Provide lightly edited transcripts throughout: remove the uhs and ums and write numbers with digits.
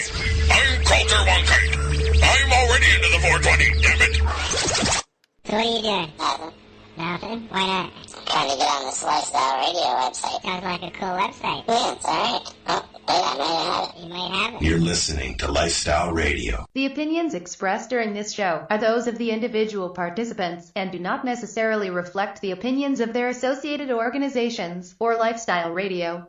I'm Coulter Wonkite. I'm already into the 420, damn it. So what are you doing? Nothing. Nothing? Why not? Trying to get on this Lifestyle Radio website. Sounds like a cool website. Yeah, it's alright. Oh, wait, I might have it. You might have it. You're listening to Lifestyle Radio. The opinions expressed during this show are those of the individual participants and do not necessarily reflect the opinions of their associated organizations or Lifestyle Radio.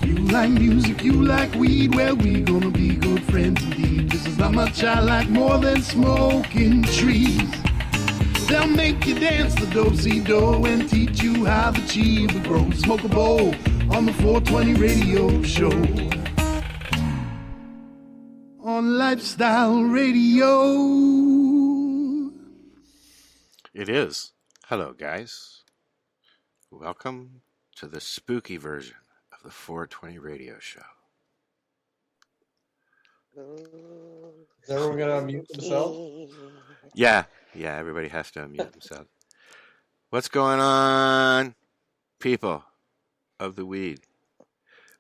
You like music, you like weed, well, we gonna be good friends indeed. This is how much I like more than smoking trees. They'll make you dance the do-si-do and teach you how the chiva grows. Smoke a bowl on the 420 radio show. On Lifestyle Radio. It is. Hello, guys. Welcome to the spooky version of the 420 radio show. Is everyone going to unmute themselves? Yeah, everybody has to unmute themselves. What's going on, people of the weed?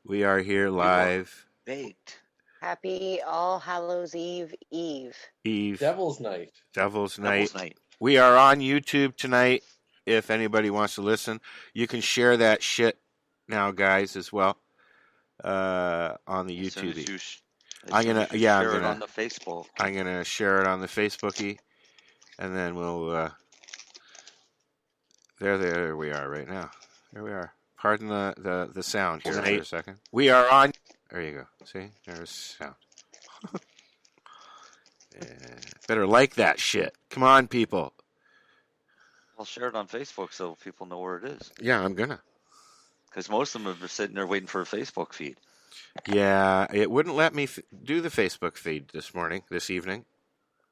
We are here live. Baked. Happy All Hallows Eve. Devil's Night. Devil's Night. We are on YouTube tonight. If anybody wants to listen, you can share that shit now, guys, as well. On the YouTube. I'm gonna share it on the Facebook. I'm gonna share it on the Facebooky, and then we'll. There we are right now. There we are. Pardon the sound here for a second. We are on. There you go. See, there's sound. Better like that shit. Come on, people. I'll share it on Facebook so people know where it is. Yeah, I'm gonna. Because most of them are sitting there waiting for a Facebook feed. Yeah, it wouldn't let me do the Facebook feed this evening.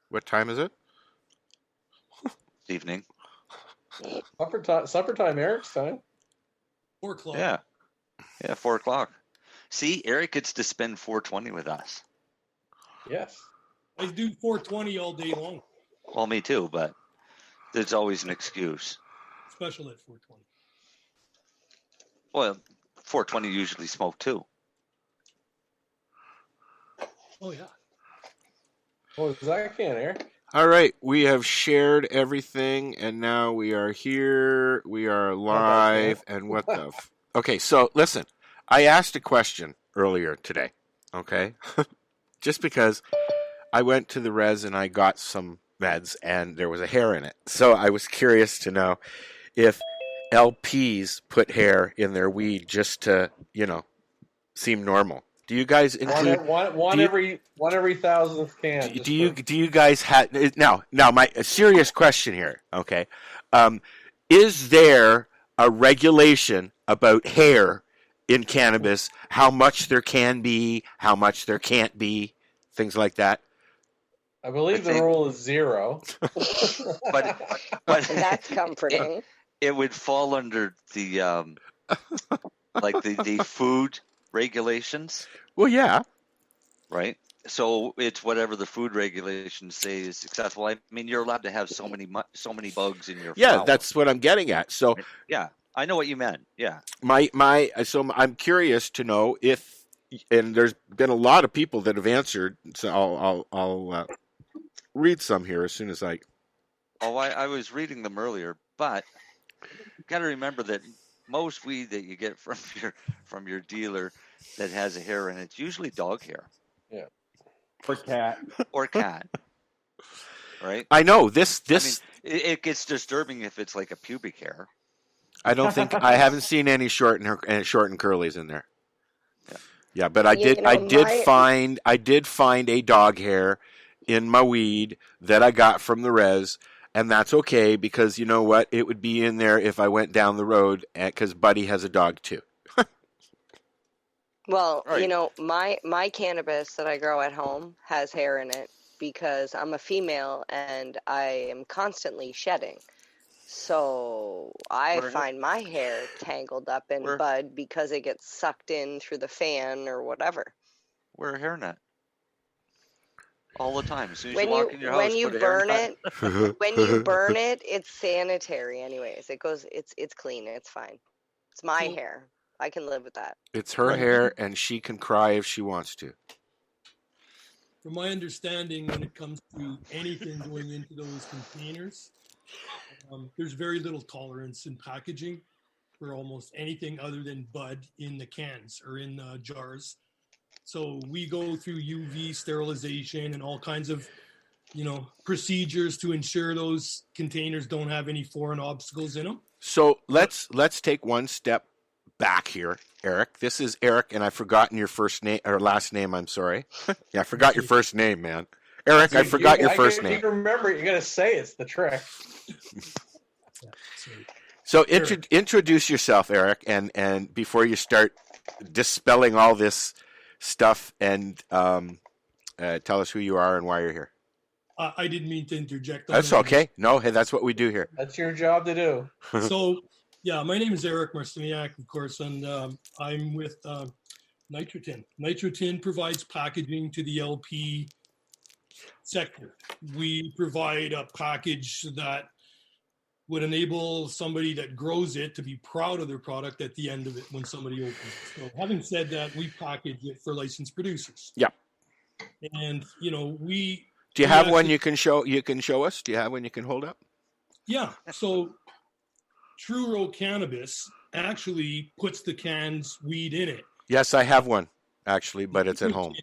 What time is it? Evening. Supper time, Eric's time. 4 o'clock. Yeah, 4 o'clock. See, Eric gets to spend 420 with us. Yes. I do 420 all day long. Well, me too, but there's always an excuse. Special at 420. Well, 420 usually smoke too. Oh, yeah. Well, Zach can, Eric. All right, we have shared everything, and now we are here. We are live, and what the... Okay, so listen. I asked a question earlier today, okay? Just because I went to the res and I got some meds, and there was a hair in it. So I was curious to know if LPs put hair in their weed just to, seem normal. Do you guys include one every 1,000th can? Do you guys have now? My serious question here, okay? Is there a regulation about hair in cannabis? How much there can be, how much there can't be, things like that. I believe the rule is 0. but that's comforting. It would fall under the the food regulations. Well, yeah. Right? So it's whatever the food regulations say is successful. I mean, you're allowed to have so many bugs in your flower. That's what I'm getting at. So yeah, I know what you meant. Yeah. So I'm curious to know if, and there's been a lot of people that have answered. So I'll read some here as soon as I. Oh, I was reading them earlier, but you got to remember that most weed that you get from your dealer that has a hair in it's usually dog hair. Yeah. Or cat. Right? I know this. I mean, it gets disturbing if it's like a pubic hair. I don't think I haven't seen any short and curlies in there. Yeah, but I did find a dog hair in my weed that I got from the res. And that's okay because you know what? It would be in there if I went down the road because Buddy has a dog too. Well, right. My cannabis that I grow at home has hair in it because I'm a female and I am constantly shedding. So I find my hair tangled up in bud because it gets sucked in through the fan or whatever. Wear a hairnet. All the time. As soon as you walk in your house, when you burn it, it's sanitary anyways. It's clean. It's fine. It's my hair. I can live with that. It's her hair, and she can cry if she wants to. From my understanding, when it comes to anything going into those containers, there's very little tolerance in packaging for almost anything other than bud in the cans or in jars. So we go through UV sterilization and all kinds of, procedures to ensure those containers don't have any foreign obstacles in them. So let's take one step back here, Eric. This is Eric, and I've forgotten your first name or last name. I'm sorry. Yeah, I forgot your first name, man. Eric, I forgot your first name. You remember it, you got to say it's the trick. So introduce yourself, Eric, and before you start dispelling all this stuff, and tell us who you are and why you're here. I didn't mean to interject. That's okay. No, hey, that's what we do here. That's your job to do. So, yeah, my name is Eric Marciniak, of course, and I'm with Nitrotin. Nitrotin provides packaging to the LP sector. We provide a package that would enable somebody that grows it to be proud of their product at the end of it when somebody opens it. So having said that, we package it for licensed producers. Yeah. And, we... Do you have one you can show us? Do you have one you can hold up? Yeah. So True Row Cannabis actually puts the cans weed in it. Yes, I have one, actually, but it's at home.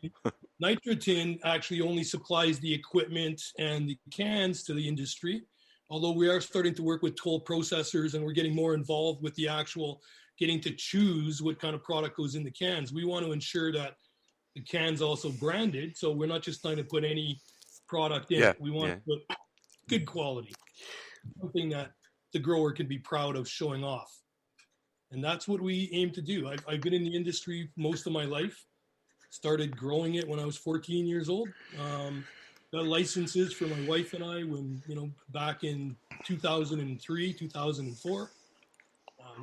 Nitrotin actually only supplies the equipment and the cans to the industry, although we are starting to work with toll processors and we're getting more involved with the actual getting to choose what kind of product goes in the cans. We want to ensure that the can's also branded, so we're not just trying to put any product in it. We want to put good quality, something that the grower can be proud of showing off. And that's what we aim to do. I've been in the industry most of my life, started growing it when I was 14 years old. Got licenses for my wife and I when, back in 2003, 2004.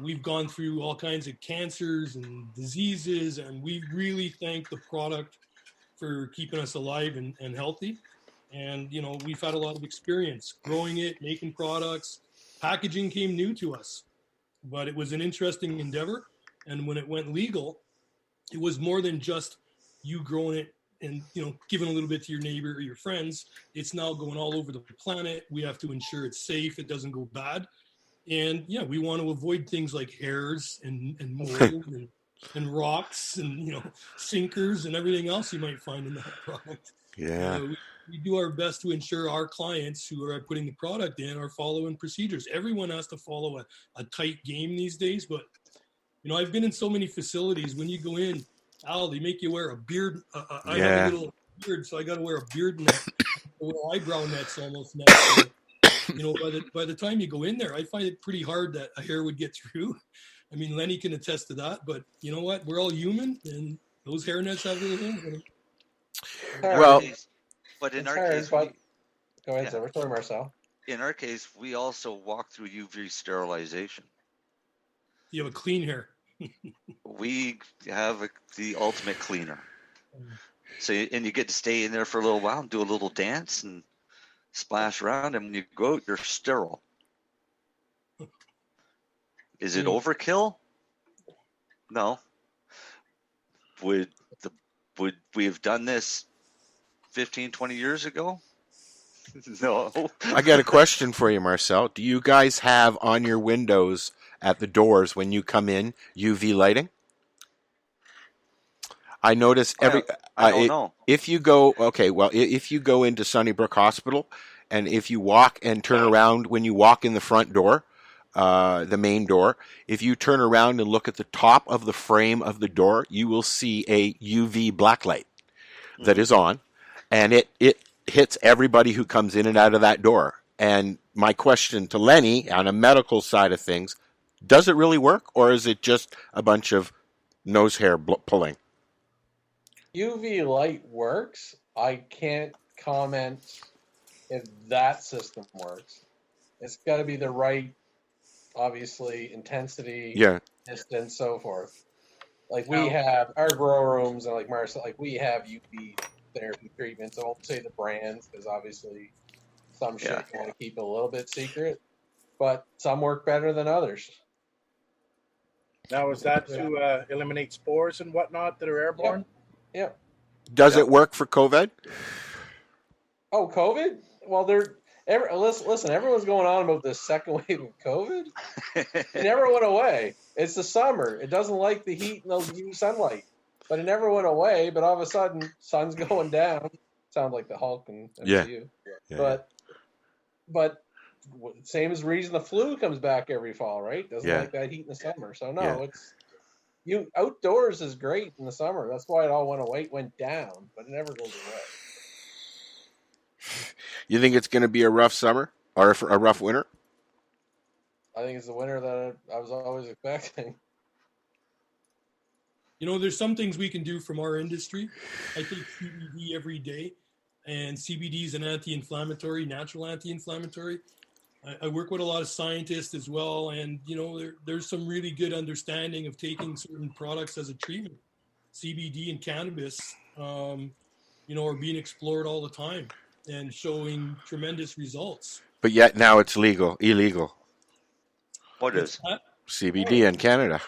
We've gone through all kinds of cancers and diseases, and we really thank the product for keeping us alive and healthy. And, we've had a lot of experience growing it, making products. Packaging came new to us, but it was an interesting endeavor. And when it went legal, it was more than just you growing it and, giving a little bit to your neighbor or your friends. It's now going all over the planet. We have to ensure it's safe. It doesn't go bad. And we want to avoid things like hairs and mold and rocks and, sinkers and everything else you might find in that product. Yeah. We do our best to ensure our clients who are putting the product in are following procedures. Everyone has to follow a tight game these days, but I've been in so many facilities. When you go in, Al, they make you wear a beard. I have a little beard, so I got to wear a beard net, a little eyebrow nets almost net. So, by the time you go in there, I find it pretty hard that a hair would get through. I mean, Lenny can attest to that, but you know what? We're all human, and those hair nets have their thing. Well, but in our case, go ahead, sir. Sorry, Marcel. In our case, we also walk through UV sterilization. You have a clean hair. We have the ultimate cleaner. So, and you get to stay in there for a little while and do a little dance and splash around, and when you go out, you're sterile. Is it overkill? No. Would we have done this 15, 20 years ago? No. I got a question for you, Marcel. Do you guys have on your windows at the doors when you come in UV lighting? I notice I don't know. If you go into Sunnybrook Hospital, and if you walk and turn around when you walk in the front door, the main door, if you turn around and look at the top of the frame of the door, you will see a UV blacklight that is on, and it hits everybody who comes in and out of that door. And my question to Lenny on a medical side of things, does it really work, or is it just a bunch of nose hair pulling? UV light works. I can't comment if that system works. It's got to be the right, obviously, intensity, distance, so forth. Like we have our grow rooms, and like Marcel, like we have UV therapy treatments. I won't say the brands because obviously some shit you want to keep a little bit secret, but some work better than others. Now, is that to eliminate spores and whatnot that are airborne? Yeah. Does it work for COVID? Oh, COVID? Well, listen, everyone's going on about this second wave of COVID. It never went away. It's the summer. It doesn't like the heat and the UV sunlight. But it never went away. But all of a sudden, sun's going down. Sounds like the Hulk and MCU. But same as reason the flu comes back every fall, right? Doesn't like that heat in the summer. So no, it's outdoors is great in the summer. That's why it all went down, but it never goes away. You think it's going to be a rough summer or a rough winter? I think it's the winter that I was always expecting. You know, there's some things we can do from our industry. I take CBD every day, and CBD is an anti-inflammatory, natural anti-inflammatory. I work with a lot of scientists as well, and, you know, there's some really good understanding of taking certain products as a treatment. CBD and cannabis, you know, are being explored all the time and showing tremendous results. But yet now it's illegal. What is? CBD in Canada.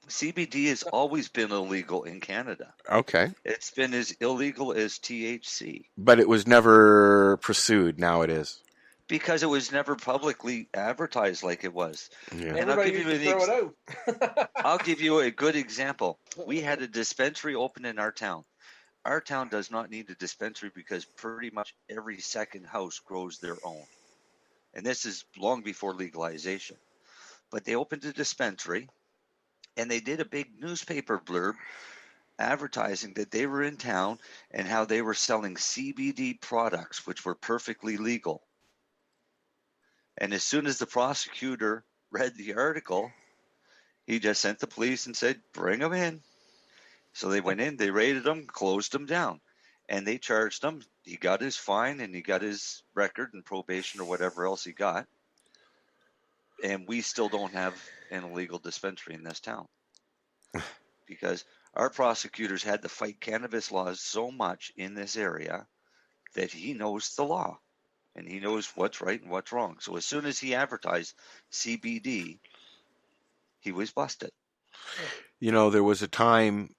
CBD has always been illegal in Canada. Okay. It's been as illegal as THC. But it was never pursued. Now it is. Because it was never publicly advertised like it was. Yeah. And I'll give you a good example. We had a dispensary open in our town. Our town does not need a dispensary because pretty much every second house grows their own. And this is long before legalization. But they opened a dispensary, and they did a big newspaper blurb advertising that they were in town and how they were selling CBD products, which were perfectly legal. And as soon as the prosecutor read the article, he just sent the police and said, bring them in. So they went in, they raided him, closed him down, and they charged him. He got his fine and he got his record and probation or whatever else he got. And we still don't have an illegal dispensary in this town because our prosecutors had to fight cannabis laws so much in this area that he knows the law and he knows what's right and what's wrong. So as soon as he advertised CBD, he was busted. You know, there was a time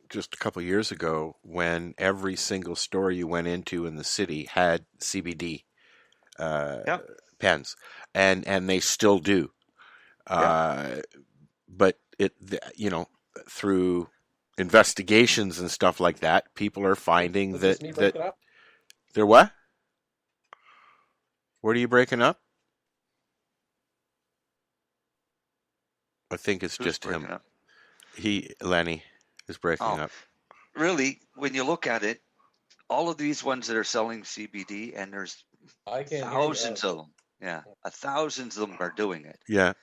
just a couple of years ago when every single store you went into in the city had CBD pens, and they still do. But you know, through investigations and stuff like that, people are finding that they're what? What are you breaking up? I think it's just him. Up? Lenny is breaking up. Really, when you look at it, all of these ones that are selling CBD, and there's thousands of them. Yeah, thousands of them are doing it. Yeah.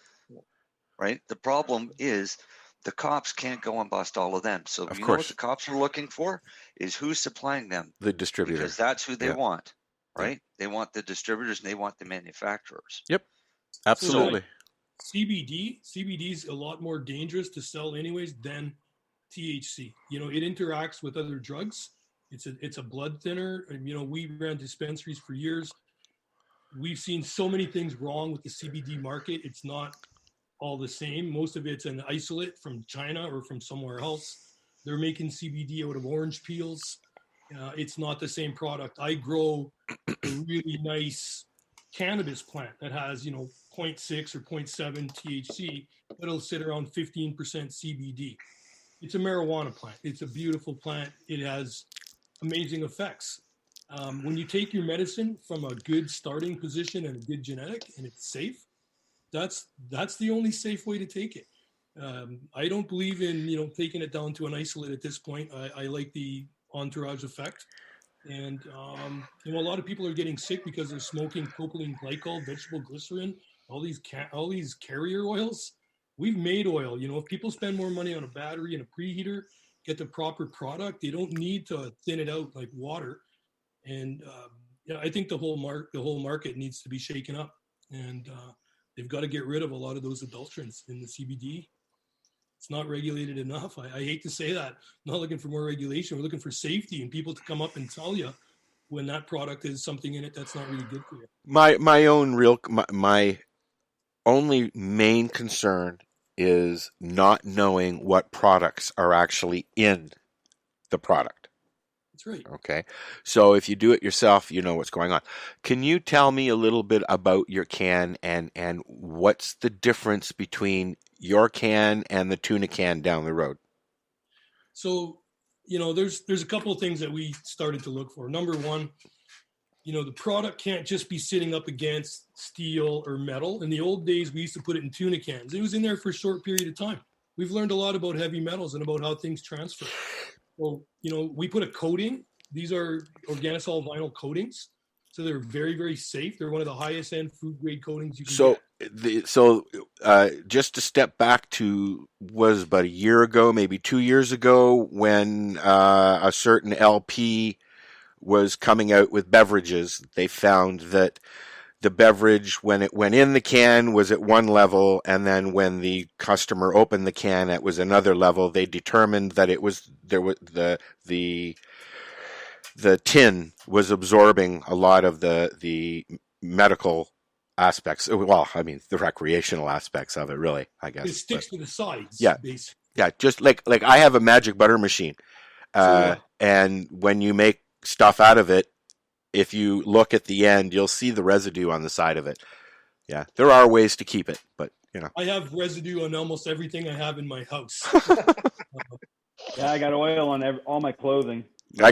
Right? The problem is the cops can't go and bust all of them. So of you course. know what the cops are looking for is who's supplying them. The distributor. Because that's who they want, right? They want the distributors and they want the manufacturers. Yep, absolutely. So CBD is a lot more dangerous to sell anyways than THC. You know, it interacts with other drugs. It's a blood thinner. And, you know, we ran dispensaries for years. We've seen so many things wrong with the CBD market. It's not all the same. Most of it's an isolate from China or from somewhere else. They're making CBD out of orange peels. It's not the same product. I grow a really nice cannabis plant that has, you know, 0.6 or 0.7 THC, but it'll sit around 15% CBD. It's a marijuana plant. It's a beautiful plant. It has amazing effects. When you take your medicine from a good starting position and a good genetic and it's safe, that's the only safe way to take it. I don't believe in, you know, taking it down to an isolate at this point. I like the entourage effect. And, you know, a lot of people are getting sick because they're smoking propylene glycol, vegetable glycerin, all these carrier oils. We've made oil. You know, if people spend more money on a battery and a preheater, get the proper product, they don't need to thin it out like water. And yeah, I think the whole market needs to be shaken up, and they've got to get rid of a lot of those adulterants in the CBD. It's not regulated enough. I hate to say that. I'm not looking for more regulation. We're looking for safety and people to come up and tell you when that product has something in it that's not really good for you. My only main concern is not knowing what products are actually in the product. That's right. Okay. So if you do it yourself, you know what's going on. Can you tell me a little bit about your can and what's the difference between your can and the tuna can down the road? So, there's a couple of things that we started to look for. Number one, the product can't just be sitting up against steel or metal. In the old days, we used to put it in tuna cans. It was in there for a short period of time. We've learned a lot about heavy metals and about how things transfer. Well, we put a coating. These are organosol vinyl coatings. So they're very, very safe. They're one of the highest end food grade coatings you can get. Just to step back to was about a year ago, maybe 2 years ago, when a certain LP was coming out with beverages, they found that the beverage, when it went in the can, was at one level, and then when the customer opened the can, it was another level. They determined that the tin was absorbing a lot of the medical aspects. Well, I mean, the recreational aspects of it, really, I guess. It sticks to the sides. Yeah, basically. Yeah. Just like I have a magic butter machine, and when you make stuff out of it, if you look at the end, you'll see the residue on the side of it. Yeah, there are ways to keep it, but I have residue on almost everything I have in my house. Yeah, I got oil on all my clothing. I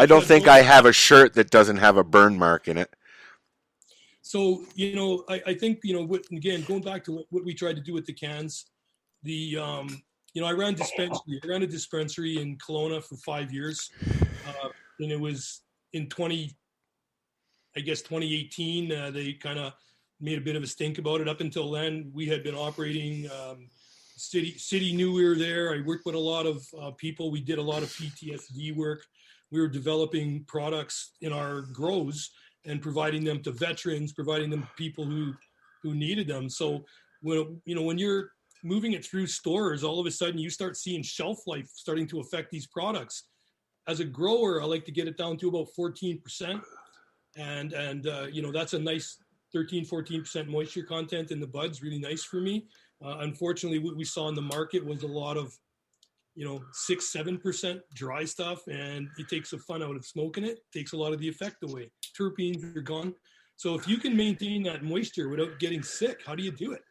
don't think I have a shirt that doesn't have a burn mark in it. So, I think, again, going back to what we tried to do with the cans, I ran a dispensary in Kelowna for 5 years. And it was in 2018, they kind of made a bit of a stink about it. Up until then, we had been operating, city knew we were there. I worked with a lot of people. We did a lot of PTSD work. We were developing products in our grows and providing them to veterans, providing them to people who needed them. So when you're moving it through stores, all of a sudden you start seeing shelf life starting to affect these products. As a grower, I like to get it down to about 14%. And that's a nice 13-14% moisture content in the buds, really nice for me. Unfortunately, what we saw in the market was a lot of 6-7% dry stuff, and it takes the fun out of smoking it, takes a lot of the effect away. Terpenes are gone. So if you can maintain that moisture without getting sick, how do you do it?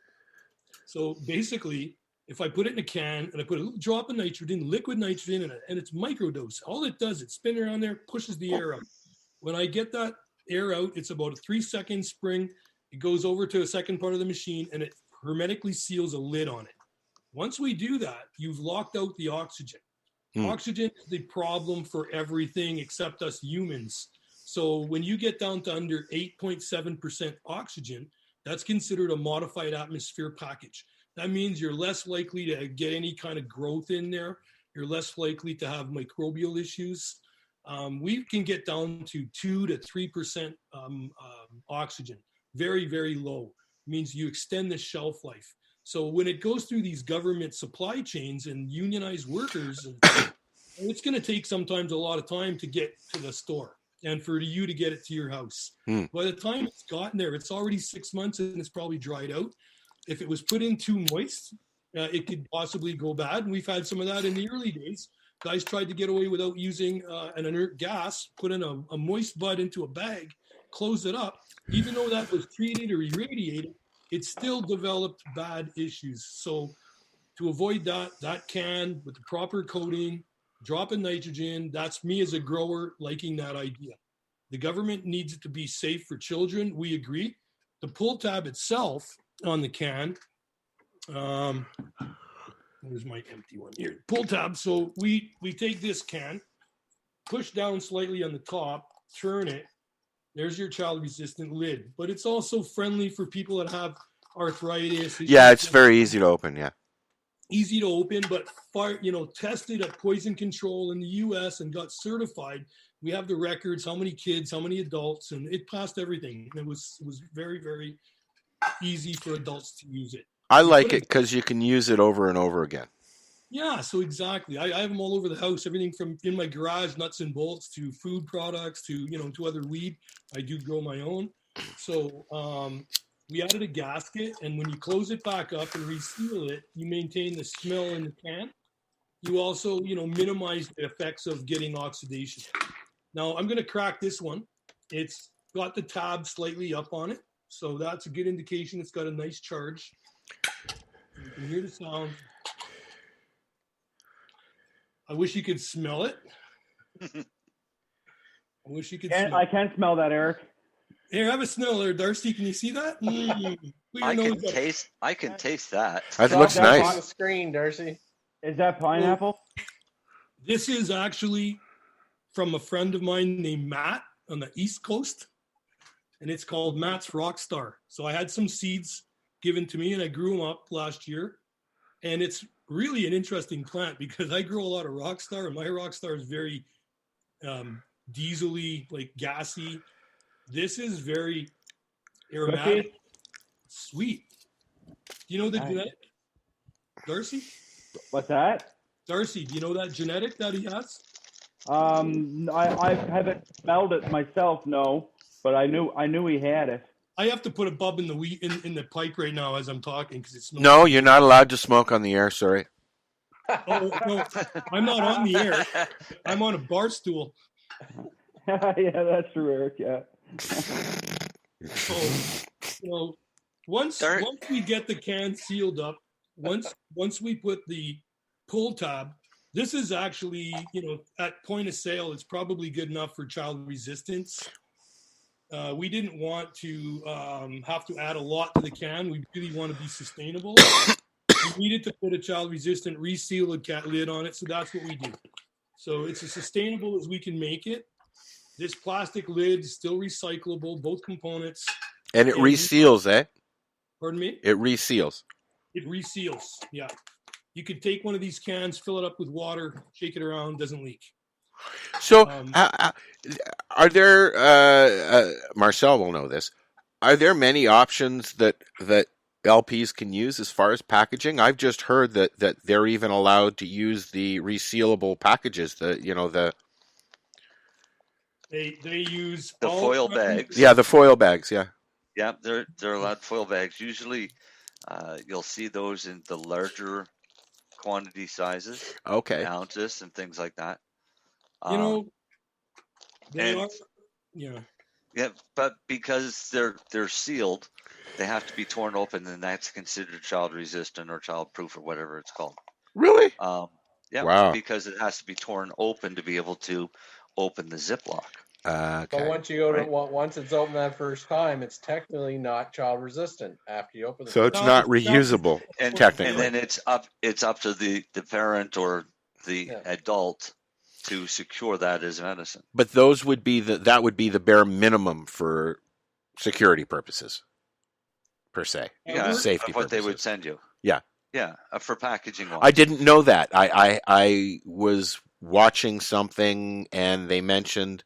So basically, if I put it in a can and I put a little drop of nitrogen, liquid nitrogen in it, and it's microdose, all it does, it's spinning around there, pushes the air out. When I get that air out, it's about a 3-second spring. It goes over to a second part of the machine, and it hermetically seals a lid on it. Once we do that, you've locked out the oxygen. Oxygen is the problem for everything except us humans. So when you get down to under 8.7% oxygen, that's considered a modified atmosphere package. That means you're less likely to get any kind of growth in there. You're less likely to have microbial issues. We can get down to 2 to 3% oxygen. Very, very low. It means you extend the shelf life. So when it goes through these government supply chains and unionized workers, it's going to take sometimes a lot of time to get to the store and for you to get it to your house. By the time it's gotten there, it's already 6 months and it's probably dried out. If it was put in too moist, it could possibly go bad. And we've had some of that in the early days. Guys tried to get away without using an inert gas, put in a moist bud into a bag, close it up. Even though that was treated or irradiated, it still developed bad issues. So to avoid that can with the proper coating, drop in nitrogen, that's me as a grower liking that idea. The government needs it to be safe for children. We agree. The pull tab itself on the can, there's my empty one here. Pull tab. So we take this can, push down slightly on the top, turn it. There's your child-resistant lid. But it's also friendly for people that have arthritis. Yeah, it's very easy to open, yeah. Easy to open, but tested at poison control in the U.S. and got certified. We have the records, how many kids, how many adults, and it passed everything. It was very, very easy for adults to use it. I like it because you can use it over and over again. Yeah, so exactly. I have them all over the house, everything from in my garage, nuts and bolts, to food products, to other weed. I do grow my own. So we added a gasket, and when you close it back up and reseal it, you maintain the smell in the can. You also, minimize the effects of getting oxidation. Now, I'm going to crack this one. It's got the tab slightly up on it, so that's a good indication it's got a nice charge. You can hear the sound. I wish you could smell it. I wish you could. I can smell that, Eric. Here, have a smell there, Darcy. Can you see that? I can taste that. That looks nice. On the screen, Darcy. Is that pineapple? This is actually from a friend of mine named Matt on the East Coast, and it's called Matt's Rockstar. So I had some seeds given to me, and I grew them up last year, and it's really an interesting plant because I grow a lot of Rockstar, and my Rockstar is very diesel-y, like gassy. This is very aromatic, sweet. Do you know the genetic, Darcy? What's that? Darcy, do you know that genetic that he has? I haven't smelled it myself, no, but I knew he had it. I have to put a bub in the in the pipe right now as I'm talking because it smells. No, you're not allowed to smoke on the air. Sorry. Oh no, I'm not on the air. I'm on a bar stool. Yeah, that's true, Eric. Yeah. So once we get the can sealed up, once we put the pull tab, this is actually, at point of sale, it's probably good enough for child resistance. We didn't want to have to add a lot to the can. We really want to be sustainable. We needed to put a child resistant resealed lid on it, so that's what we do. So it's as sustainable as we can make it. This plastic lid is still recyclable, both components. And it reseals, eh? Pardon me? It reseals. It reseals, yeah. You could take one of these cans, fill it up with water, shake it around, doesn't leak. So, are there? Marcel will know this. Are there many options that LPs can use as far as packaging? I've just heard that they're even allowed to use the resealable packages. They use the foil bags. Yeah, the foil bags. Yeah. Yeah, they're allowed foil bags. Usually, you'll see those in the larger quantity sizes. Okay. Ounces and things like that. Yeah, but because they're sealed, they have to be torn open, and that's considered child resistant or child proof or whatever it's called. Really? Yeah. Wow. Because it has to be torn open to be able to open the Ziploc. Okay. But once you go to once it's open that first time, it's technically not child resistant after you open it. So it's not reusable, technically. And then it's up to the parent or the adult to secure that as medicine. But those would be that would be the bare minimum for security purposes, per se. Yeah, safety what purposes. they would send you. Yeah. Yeah, for packaging. I didn't know that. I was watching something and they mentioned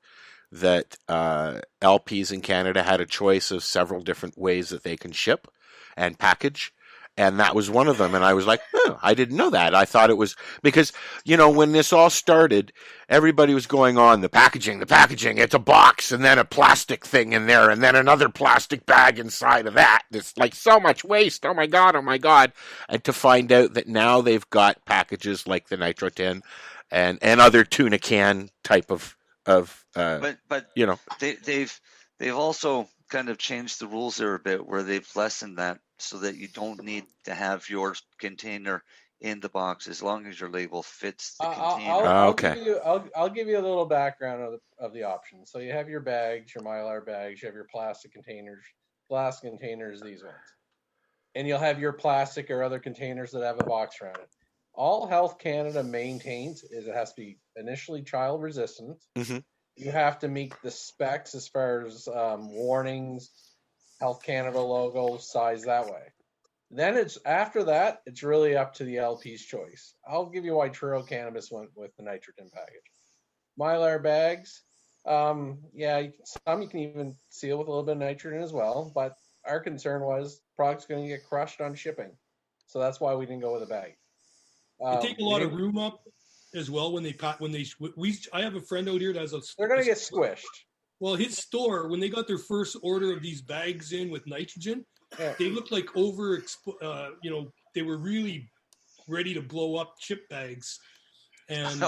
that LPs in Canada had a choice of several different ways that they can ship and package. And that was one of them. And I was like, oh, I didn't know that. I thought it was because, when this all started, everybody was going on the packaging. It's a box and then a plastic thing in there and then another plastic bag inside of that. It's like so much waste. Oh my God. And to find out that now they've got packages like the Nitro Tin and other tuna can type of they've also kind of changed the rules there a bit where they've lessened that so that you don't need to have your container in the box as long as your label fits the container. I'll give you a little background of the options. So you have your bags, your Mylar bags, you have your plastic containers, glass containers, these ones. And you'll have your plastic or other containers that have a box around it. All Health Canada maintains is it has to be initially child resistant. Mm-hmm. You have to meet the specs as far as warnings, Health Canada logo, size that way. Then after that, it's really up to the LP's choice. I'll give you why Truro Cannabis went with the nitrogen package. Mylar bags, some you can even seal with a little bit of nitrogen as well, but our concern was product's going to get crushed on shipping. So that's why we didn't go with a bag. They take a lot of room up as well when they I have a friend out here that has they're going to get squished. Well, his store, when they got their first order of these bags in with nitrogen, they looked like they were really ready to blow up chip bags. And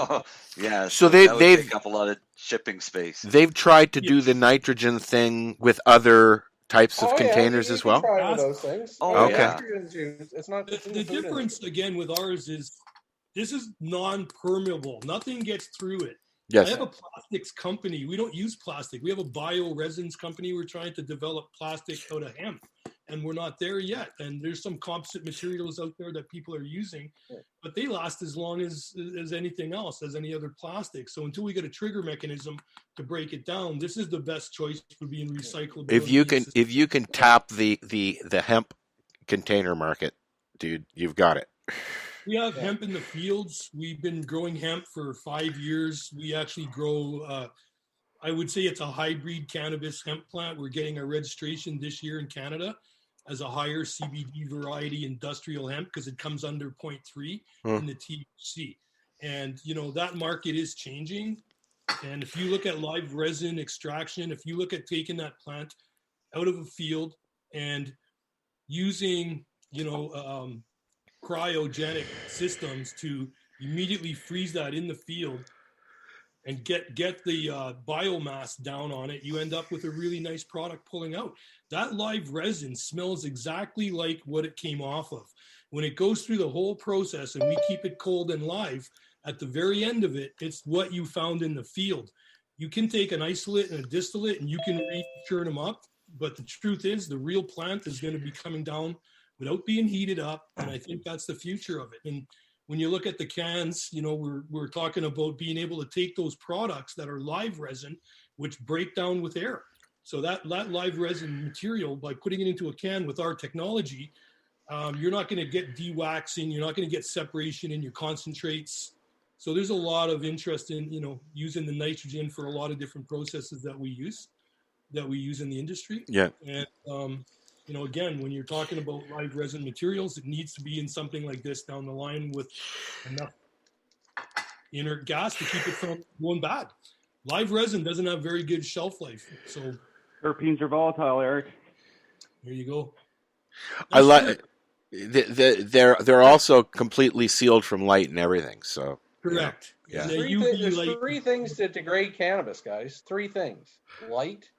yeah, So that would they've take up a lot of shipping space. they've tried to do the nitrogen thing with other types of containers you as can well. try with those things. Oh, Okay. yeah. It's not. It's in The the food difference industry. again with ours is this is non-permeable. Nothing gets through it. Yes. I have a plastics company. We don't use plastic. We have a bio-resins company. We're trying to develop plastic out of hemp, and we're not there yet. And there's some composite materials out there that people are using, but they last as long as anything else, as any other plastic. So until we get a trigger mechanism to break it down, this is the best choice for being recyclable. If you can tap the hemp container market, dude, you've got it. We have hemp in the fields. We've been growing hemp for 5 years. We actually grow, I would say it's a hybrid cannabis hemp plant. We're getting our registration this year in Canada as a higher CBD variety industrial hemp because it comes under 0.3 in the THC. And, that market is changing. And if you look at live resin extraction, if you look at taking that plant out of a field and using, cryogenic systems to immediately freeze that in the field and get the biomass down on it, you end up with a really nice product pulling out. That live resin smells exactly like what it came off of. When it goes through the whole process and we keep it cold and live, at the very end of it, it's what you found in the field. You can take an isolate and a distillate and you can re-churn them up, but the truth is the real plant is going to be coming down without being heated up, and I think that's the future of it. And when you look at the cans, we're talking about being able to take those products that are live resin, which break down with air. So that live resin material, by putting it into a can with our technology, you're not going to get de-waxing, you're not going to get separation in your concentrates. So there's a lot of interest in, using the nitrogen for a lot of different processes that we use in the industry. Yeah. And, again, when you're talking about live resin materials, it needs to be in something like this down the line with enough inert gas to keep it from going bad. Live resin doesn't have very good shelf life. So terpenes are volatile, Eric. There you go. I like. They're also completely sealed from light and everything. So correct. Yeah. There's three things that degrade cannabis, guys. 3 things: light,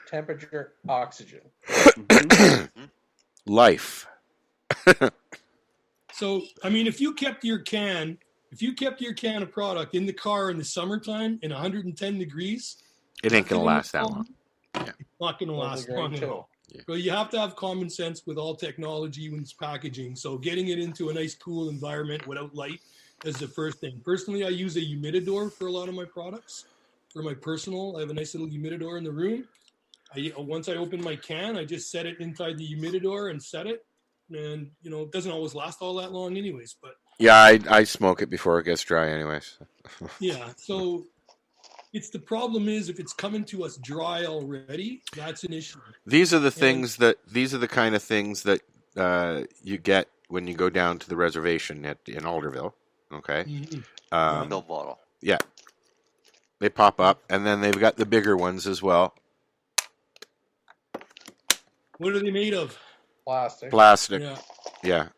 temperature, oxygen. Life. So, if you kept your can of product in the car in the summertime in 110 degrees, it ain't gonna last that long. Yeah. It's not gonna last long at all. Yeah. So you have to have common sense with all technology when it's packaging. So getting it into a nice cool environment without light is the first thing. Personally, I use a humidor for a lot of my products. For my personal, I have a nice little humidor in the room. Once I open my can, I just set it inside the humidor and set it. And, it doesn't always last all that long anyways. But yeah, I smoke it before it gets dry anyways. Yeah, so the problem is if it's coming to us dry already, that's an issue. These are the kind of things that you get when you go down to the reservation in Alderville. Okay. Mm-hmm. Pill bottle. Yeah. They pop up, and then they've got the bigger ones as well. What are they made of? Plastic. Yeah.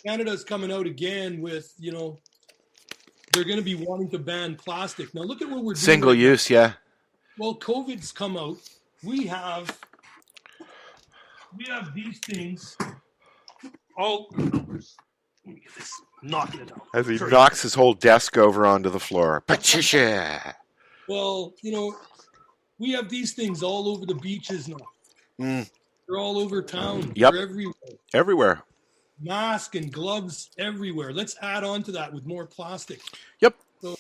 Canada's coming out again with, they're going to be wanting to ban plastic. Now look at what we're doing. Single use, yeah. Well, COVID's come out. We have these things all. Knocking it out. As he knocks his whole desk over onto the floor. Patricia. Well, we have these things all over the beaches now. They're all over town. Yep. They're everywhere. Everywhere. Mask and gloves everywhere. Let's add on to that with more plastic. Yep. So,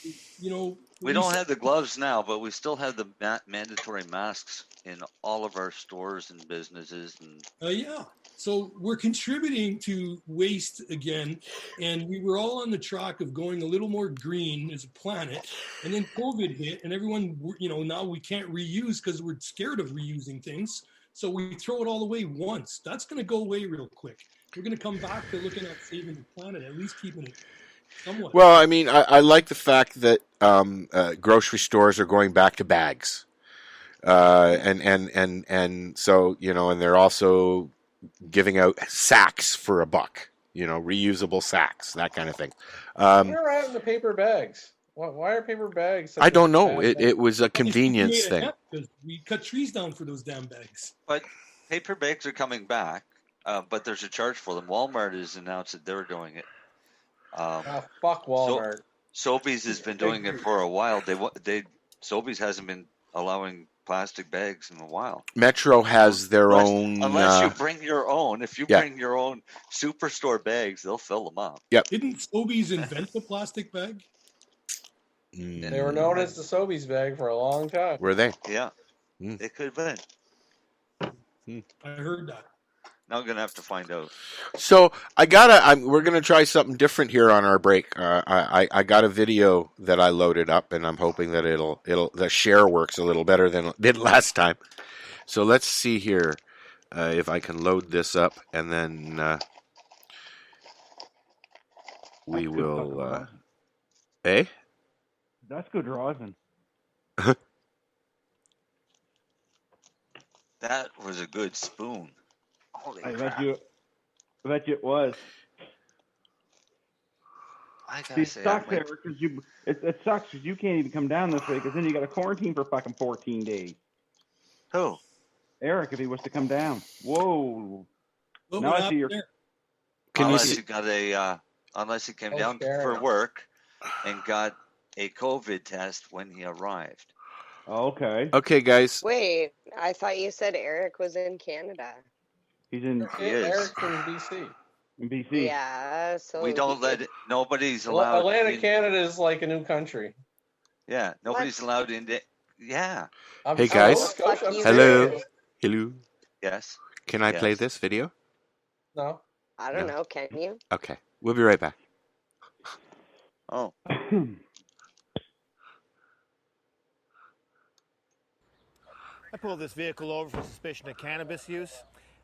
we don't have the gloves now, but we still have the mandatory masks in all of our stores and businesses. And yeah. So we're contributing to waste again, and we were all on the track of going a little more green as a planet, and then COVID hit, and everyone, now we can't reuse because we're scared of reusing things. So we throw it all away once. That's going to go away real quick. We're going to come back to looking at saving the planet, at least keeping it somewhat. Well, I like the fact that grocery stores are going back to bags, and so and they're also giving out sacks for $1, reusable sacks, that kind of thing. What are out the paper bags? Why are paper bags? I don't know. It was a convenience thing. We cut trees down for those damn bags. But paper bags are coming back, but there's a charge for them. Walmart has announced that they're doing it. Fuck Walmart. Sobeys has been doing it for a while. Sobeys hasn't been allowing plastic bags in a while. Metro has their own. Unless you bring your own. If you bring your own superstore bags, they'll fill them up. Yep. Didn't Sobeys invent the plastic bag? They were known as the Sobeys bag for a long time. Were they? Yeah. It could have been. I heard that. Now I'm gonna have to find out. So we're gonna try something different here on our break. I got a video that I loaded up, and I'm hoping that the share works a little better than it did last time. So let's see here if I can load this up, and then we will. Eh? That's good rosin. That was a good spoon. Holy I crap. bet you it was. I gotta See, say, it sucks, Eric, because it sucks because you can't even come down this way because then you got to quarantine for fucking 14 days. Who? Eric, if he was to come down. Whoa. What Now would I see happen your. there? Unless he came down for work and got a COVID test when he arrived. Okay. Okay, guys. Wait, I thought you said Eric was in Canada. He's in. He is. Eric's in BC. In BC. Yeah, so We don't let it. Nobody's allowed. Atlantic Canada is like a new country. Yeah, nobody's allowed in. Yeah. Hey guys. Hello. Hello. Yes. Can I play this video? No. I don't know. Can you? Okay. We'll be right back. Oh. I pulled this vehicle over for suspicion of cannabis use.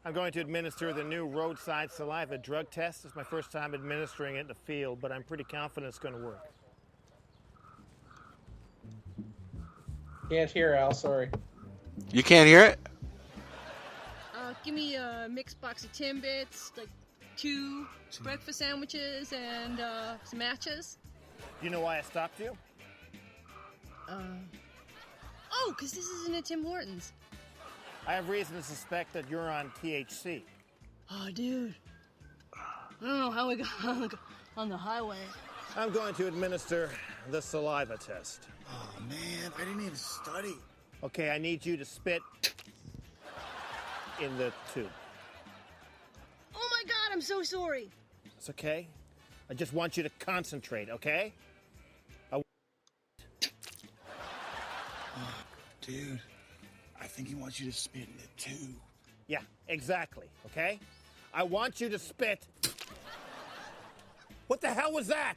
I'm going to administer the new roadside saliva drug test. It's my first time administering it in the field, but I'm pretty confident it's going to work. Can't hear, Al. Sorry. You can't hear it? Give me a mixed box of Timbits, like 2 breakfast sandwiches, and some matches. Do you know why I stopped you? Oh, because this isn't a Tim Hortons. I have reason to suspect that you're on THC. Oh, dude. I don't know how we got on the highway. I'm going to administer the saliva test. Oh, man, I didn't even study. Okay, I need you to spit in the tube. Oh my God, I'm so sorry. It's okay. I just want you to concentrate, okay? Dude, I think he wants you to spit in it too. Yeah, exactly, okay? I want you to spit. What the hell was that?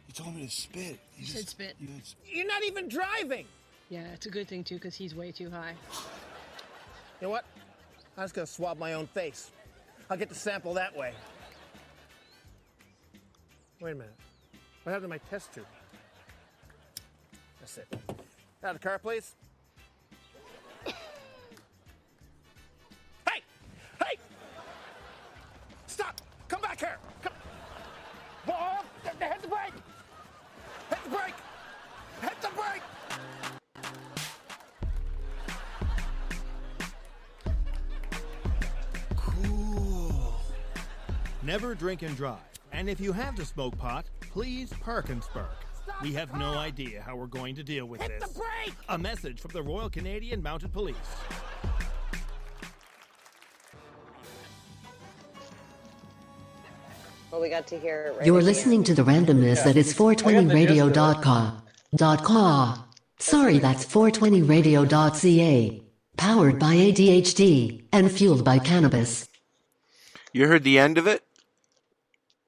You told me to spit. You said spit. You're not even driving. Yeah, it's a good thing, too, because he's way too high. You know what? I'm just going to swab my own face. I'll get the sample that way. Wait a minute. What happened to my test tube? That's it. Out of the car, please. Hey! Stop! Come back here! Come. Whoa! Hit the brake! Hit the brake! Hit the brake! Cool. Never drink and drive. And if you have to smoke pot, please park and spark. We have no idea how we're going to deal with Hit this. the brake! A message from the Royal Canadian Mounted Police. Well, we got to hear it right You're at the listening end. to the randomness that is 420radio.com. Sorry, that's 420radio.ca. Powered by ADHD and fueled by cannabis. You heard the end of it?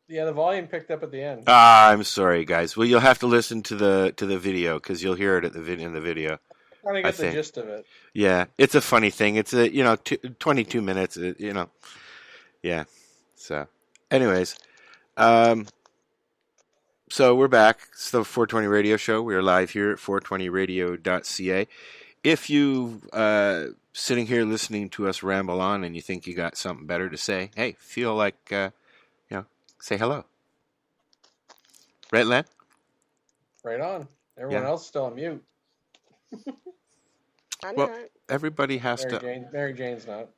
Yeah, the volume picked up at the end. I'm sorry, guys. Well, you'll have to listen to the video because you'll hear it at in the video. Trying to get the gist of it. Yeah, it's a funny thing. It's 22 minutes. Yeah. So, anyways, so we're back. It's the 420 Radio Show. We are live here at 420radio.ca. if you sitting here listening to us ramble on and you think you got something better to say, hey, feel like say hello. Right, Len? Right on. Everyone else still on mute. I'm Well, not. everybody has Mary Jane's not.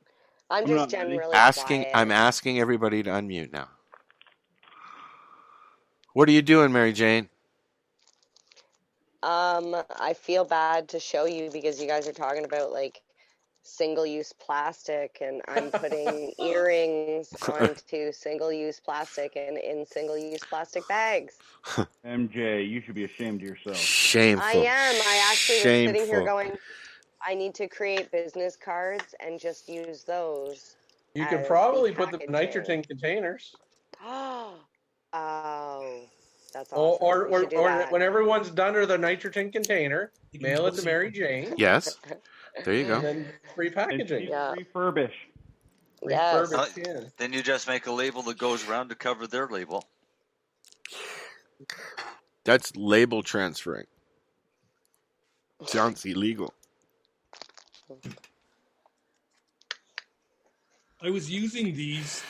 I'm just generally asking. quiet. I'm asking everybody to unmute now. What are you doing, Mary Jane? I feel bad to show you because you guys are talking about like single-use plastic, and I'm putting earrings onto single-use plastic and in single-use plastic bags. MJ, you should be ashamed of yourself. Shameful. I am. I actually was Shameful. sitting here going, I need to create business cards and just use those. You could probably put them in nitrogen containers. Oh, that's awesome. Or We should do that. when everyone's done with their nitrogen container, mail it to Mary Jane. Yes. There you go. And then free packaging. Refurbish. Yes. Then you just make a label that goes around to cover their label. That's label transferring. Sounds illegal. I was using these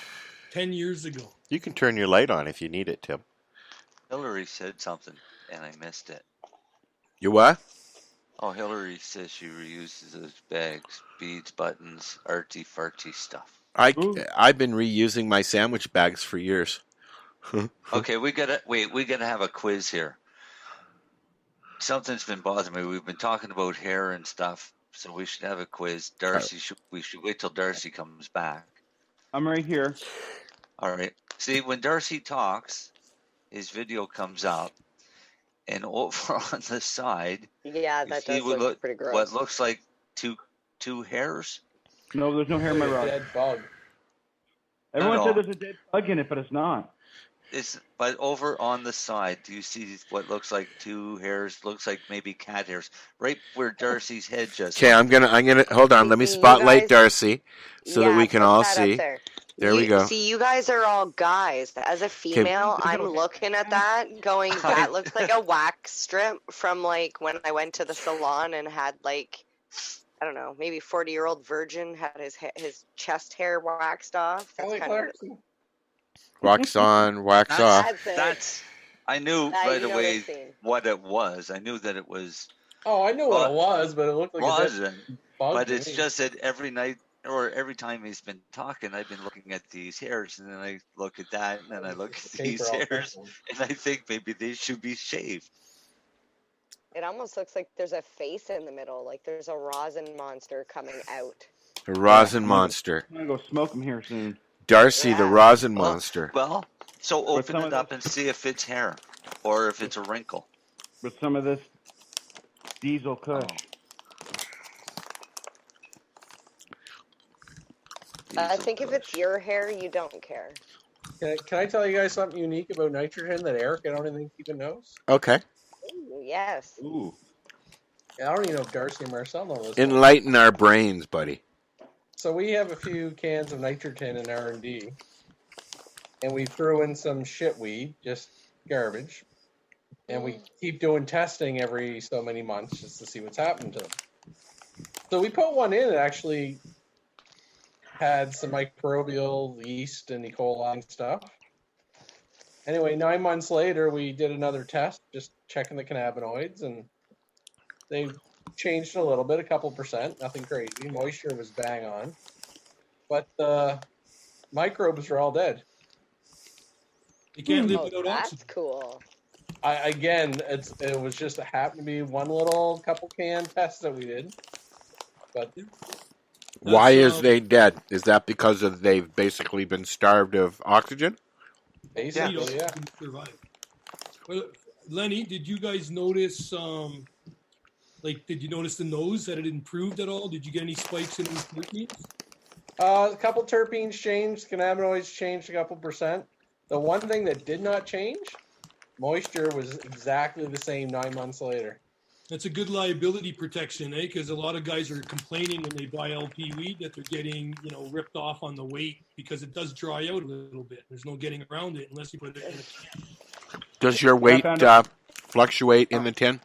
10 years ago. You can turn your light on if you need it, Tim. Hillary said something, and I missed it. You what? Oh, Hillary says she reuses those bags, beads, buttons, arty-farty stuff. I've been reusing my sandwich bags for years. Okay, we gotta have a quiz here. Something's been bothering me. We've been talking about hair and stuff, so we should have a quiz. We should wait till Darcy comes back. I'm right here. All right. See, when Darcy talks, his video comes up, and over on the side, that does look pretty gross. What looks like two hairs? No, there's no hair in my rug. Dead bug. Everyone said there's a dead bug in it, but it's not. But over on the side, do you see what looks like two hairs? Looks like maybe cat hairs, right where Darcy's head just. Okay, I'm gonna hold on. Let me spotlight Darcy so that we can all see. There we go. See, you guys are all guys. As a female, I'm looking at that going, that looks like a wax strip from like when I went to the salon and had like, I don't know, maybe 40-year-old virgin had his chest hair waxed off. That's kind of... Wax on, wax off. I knew right away what it was. I knew that it was. Oh, I knew what it was, but it looked like a dead bug. But it's just that every night or every time he's been talking, I've been looking at these hairs, and then I look at that, and then I look at these hairs, and I think maybe they should be shaved. It almost looks like there's a face in the middle, like there's a rosin monster coming out. A rosin monster. I'm gonna go smoke them here soon. Darcy, the rosin monster. Well, so open it up and see if it's hair or if it's a wrinkle. With some of this diesel kush. I think if it's your hair, you don't care. Can I tell you guys something unique about nitrogen that Eric, I don't even think even knows? Okay. Ooh, yes. Ooh. I don't even know if Darcy and Marcel know this. Enlighten our brains, buddy. So we have a few cans of nitrogen in R&D, and we threw in some shit weed, just garbage, and we keep doing testing every so many months just to see what's happened to them. So we put one in that actually had some microbial yeast and E. coli and stuff. Anyway, 9 months later, we did another test, just checking the cannabinoids, and they changed a little bit, a couple percent, nothing crazy. Moisture was bang on, but the microbes are all dead. You can't live without that's oxygen. Cool. It was just happened to be one little couple can test that we did, but. Why is they dead? Is that because they've basically been starved of oxygen? Basically, yeah. Survive. Well, Lenny, did you guys notice, did you notice the nose, that it improved at all? Did you get any spikes in these terpenes? A couple terpenes changed, cannabinoids changed a couple percent. The one thing that did not change, moisture was exactly the same 9 months later. That's a good liability protection, eh? Because a lot of guys are complaining when they buy LP weed that they're getting, ripped off on the weight because it does dry out a little bit. There's no getting around it unless you put it in a can. Does your weight fluctuate in the tin?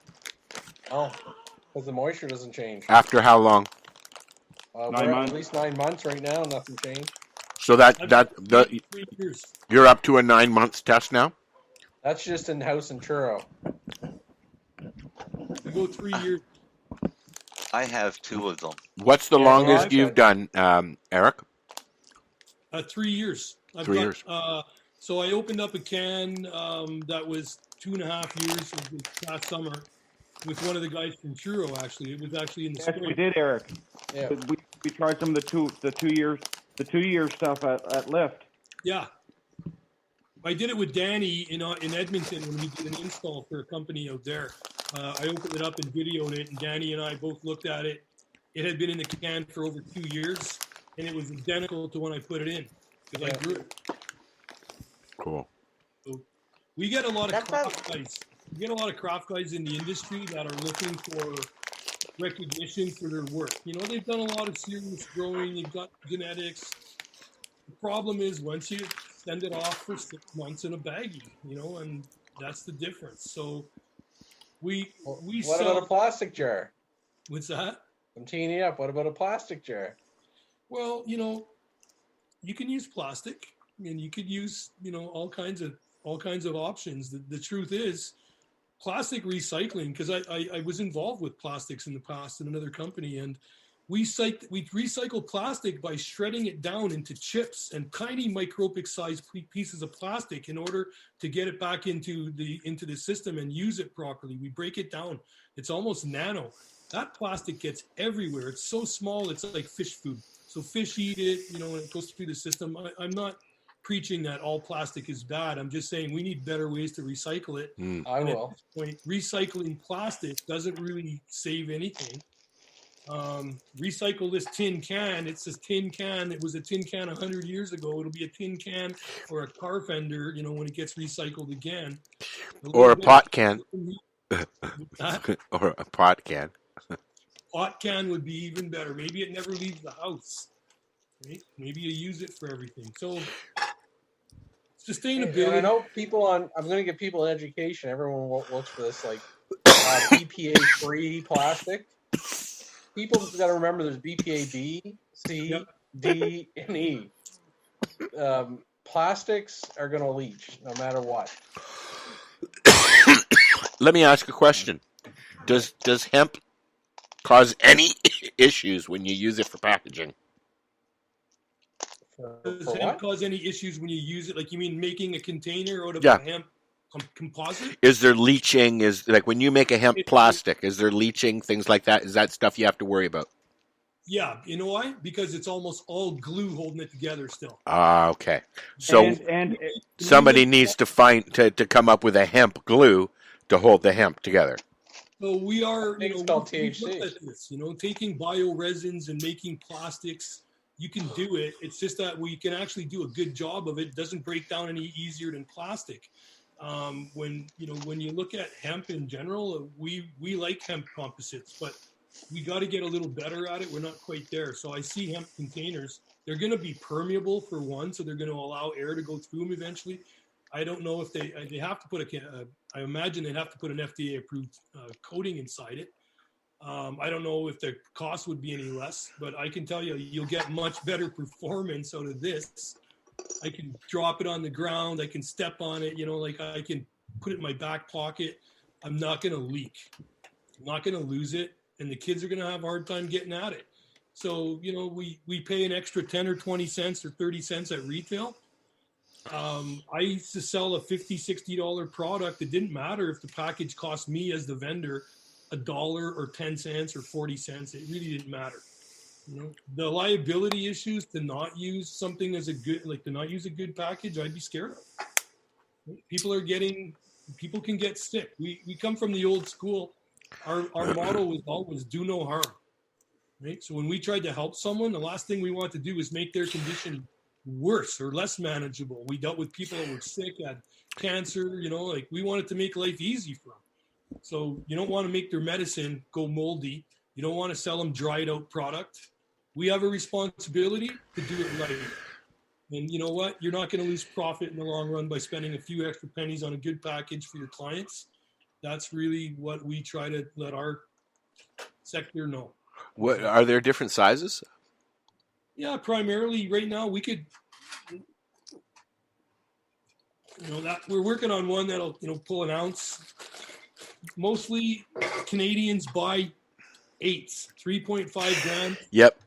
Oh, Because the moisture doesn't change. After how long? We're at least 9 months right now. Nothing changed. So you're up to a 9 months test now? That's just in house and churro. We go 3 years. I have 2 of them. What's the longest you've done, Eric? 3 years. 3 years. So I opened up a can that was 2.5 years last summer with one of the guys from Churro. Actually, it was actually in the spring. We did, Eric. Yeah. We tried some of the 2 year stuff at Lyft. Yeah. I did it with Danny in Edmonton when we did an install for a company out there. I opened it up and videoed it, and Danny and I both looked at it. It had been in the can for over 2 years, and it was identical to when I put it in because I grew it. Cool. So we get a lot of craft guys. We get a lot of craft guys in the industry that are looking for recognition for their work. You know, they've done a lot of serious growing. They've got genetics. The problem is once you send it off for 6 months in a baggie, you know, and that's the difference. So we What sell. about a plastic jar? What's that? I'm teeing you up. What about a plastic jar? Well, you know, you can use plastic, and you could use, you know, all kinds of options. The truth is, plastic recycling, because I was involved with plastics in the past in another company, and we recycle plastic by shredding it down into chips and tiny micropic sized pieces of plastic in order to get it back into the system and use it properly. We break it down. It's almost nano. That plastic gets everywhere. It's so small, it's like fish food. So fish eat it, you know, and it goes through the system. I'm not preaching that all plastic is bad. I'm just saying we need better ways to recycle it. I and will. At this point, recycling plastic doesn't really save anything. Recycle this tin can. It's this tin can. It was a tin can 100 years ago. It'll be a tin can or a car fender, you know, when it gets recycled again. Or a pot can. Or a pot can. Pot can would be even better. Maybe it never leaves the house. Right? Maybe you use it for everything. So sustainability. And I know people I'm going to give people an education. Everyone looks for this like BPA-free plastic. People got to remember there's BPA B, C, D, and E. Plastics are going to leach no matter what. Let me ask a question. Does hemp cause any issues when you use it for packaging? Does hemp cause any issues when you use it? Like, you mean making a container out of Yeah. a hemp composite? Is there leaching? Is like when you make a hemp plastic, is there leaching, things like that? Is that stuff you have to worry about? Yeah, you know why? Because it's almost all glue holding it together still. Ah, okay. So and somebody needs to come up with a hemp glue to hold the hemp together. So we are, I think you it's know, called we've THC. looked at this, you know, taking bioresins and making plastics. You can do it. It's just that we can actually do a good job of it. It doesn't break down any easier than plastic. When you look at hemp in general, we like hemp composites, but we got to get a little better at it. We're not quite there. So I see hemp containers. They're going to be permeable for one, so they're going to allow air to go through them eventually. I don't know if they have to put I imagine they'd have to put an FDA approved coating inside it. I don't know if the cost would be any less, but I can tell you, you'll get much better performance out of this. I can drop it on the ground. I can step on it. You know, like I can put it in my back pocket. I'm not going to leak. I'm not going to lose it. And the kids are going to have a hard time getting at it. So, you know, we pay an extra 10 or 20 cents or 30 cents at retail. I used to sell a $50, $60 product. It didn't matter if the package cost me as the vendor $1 or 10 cents or 40 cents. It really didn't matter. You know, the liability issues to not use something as a good, like to not use a good package, I'd be scared of. People can get sick. We come from the old school. Our motto was always do no harm. Right? So when we tried to help someone, the last thing we want to do is make their condition worse or less manageable. We dealt with people that were sick, had cancer, you know, like we wanted to make life easy for them. So you don't want to make their medicine go moldy. You don't want to sell them dried out product. We have a responsibility to do it right. And you know what? You're not going to lose profit in the long run by spending a few extra pennies on a good package for your clients. That's really what we try to let our sector, no. What are there different sizes? Yeah, primarily right now we could, that we're working on one that'll, pull an ounce. Mostly Canadians buy 8s, 3.5 grams. Yep.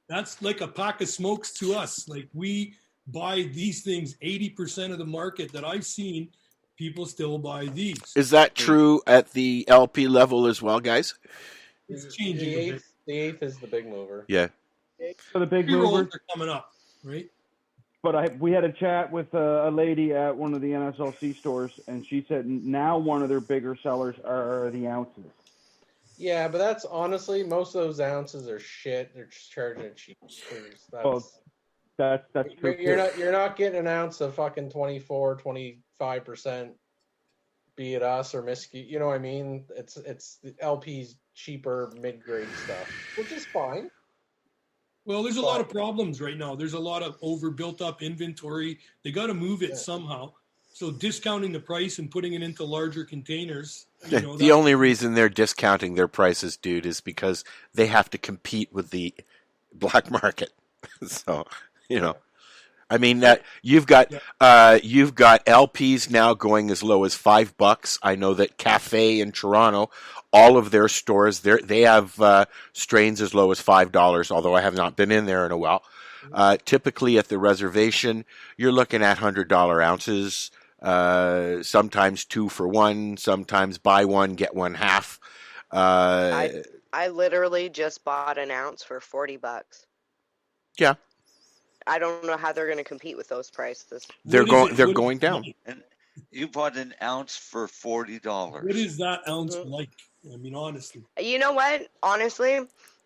That's like a pack of smokes to us. Like we buy these things, 80% of the market that I've seen, people still buy these. Is that true at the LP level as well, guys? It's changing a bit. The eighth is the big mover. Yeah. For the big Pre-rolls movers. are coming up, right? But we had a chat with a lady at one of the NSLC stores, and she said now one of their bigger sellers are the ounces. Yeah, but that's honestly, most of those ounces are shit. They're just charging it cheap. That's true. You're not getting an ounce of fucking 24, 25%, be it us or Miski. You know what I mean? It's the LP's cheaper mid-grade stuff, which is fine. Well, there's a lot of problems right now. There's a lot of overbuilt up inventory. They got to move it somehow. So discounting the price and putting it into larger containers. The only reason they're discounting their prices, dude, is because they have to compete with the black market. So, I mean, you've got LPs now going as low as $5. I know that Cafe in Toronto, all of their stores, they have strains as low as $5. Although I have not been in there in a while. Typically at the reservation, you're looking at $100 ounces. Sometimes 2 for 1. Sometimes buy one get one half. I literally just bought an ounce for $40. Yeah. I don't know how they're going to compete with those prices. They're going down. And you bought an ounce for $40. What is that ounce like? I mean, honestly. You know what? Honestly,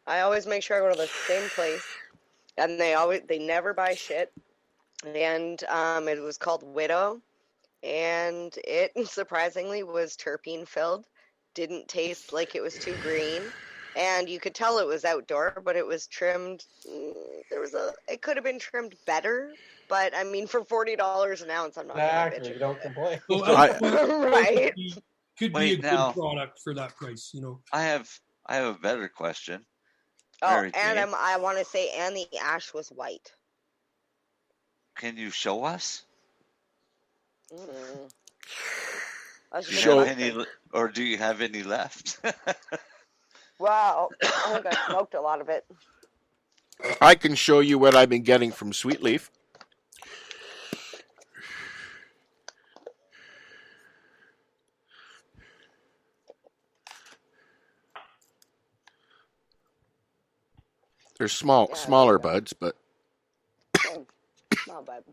I always make sure I go to the same place, and they never buy shit. And it was called Widow, and it surprisingly was terpene filled. Didn't taste like it was too green. And you could tell it was outdoor, but it was trimmed. It could have been trimmed better, but I mean, for $40 an ounce, I'm not going to bitch. Don't complain. Right? Could be a good product for that price, I have a better question. Oh, and I want to say, and the ash was white. Can you show us? Do you have any left? Wow, I think I smoked a lot of it. I can show you what I've been getting from Sweet Leaf. They're smaller buds, but Small bud.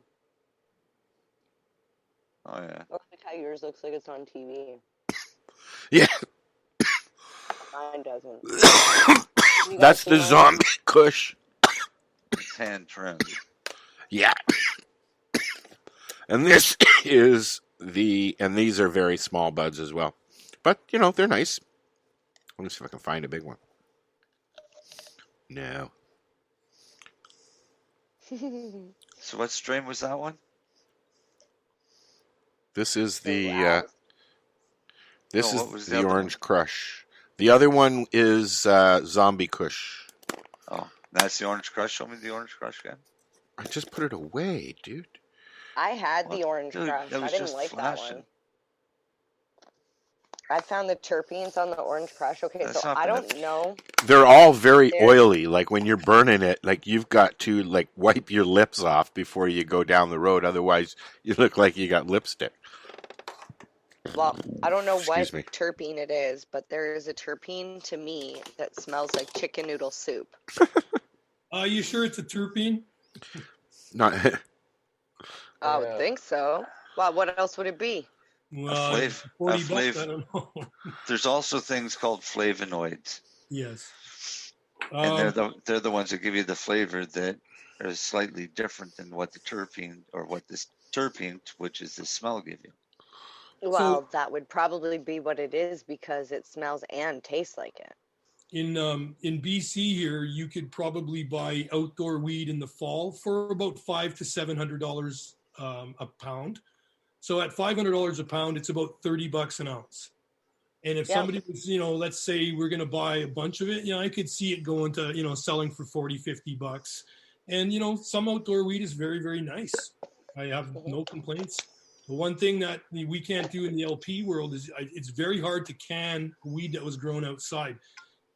Oh yeah. Look like how yours looks like it's on TV. Yeah. Mine doesn't. That's the zombie kush. Hand trimmed. Yeah. And this is and these are very small buds as well. But, they're nice. Let me see if I can find a big one. No. So what strain was that one? This is the the Orange Crush. The other one is Zombie Kush. Oh, that's the Orange Crush. Show me the Orange Crush again. I just put it away, dude. I had the Orange Crush. I didn't like that one. I found the terpenes on the Orange Crush. Okay, That's so I don't know. They're all very oily. Like when you're burning it, like you've got to wipe your lips off before you go down the road. Otherwise, you look like you got lipstick. Well, I don't know what terpene it is, but there is a terpene to me that smells like chicken noodle soup. Are you sure it's a terpene? Not. I would think so. Well, what else would it be? $40, I don't know. There's also things called flavonoids. Yes. And they're the ones that give you the flavor that are slightly different than what the terpene or what this terpene, which is the smell, give you. Well, that would probably be what it is because it smells and tastes like it. In BC here, you could probably buy outdoor weed in the fall for about $500 to $700 a pound. So at $500 a pound, it's about $30 an ounce. And if somebody was, let's say we're going to buy a bunch of it, I could see it going to, selling for $40-$50. And, some outdoor weed is very, very nice. I have no complaints. The one thing that we can't do in the LP world is it's very hard to can weed that was grown outside.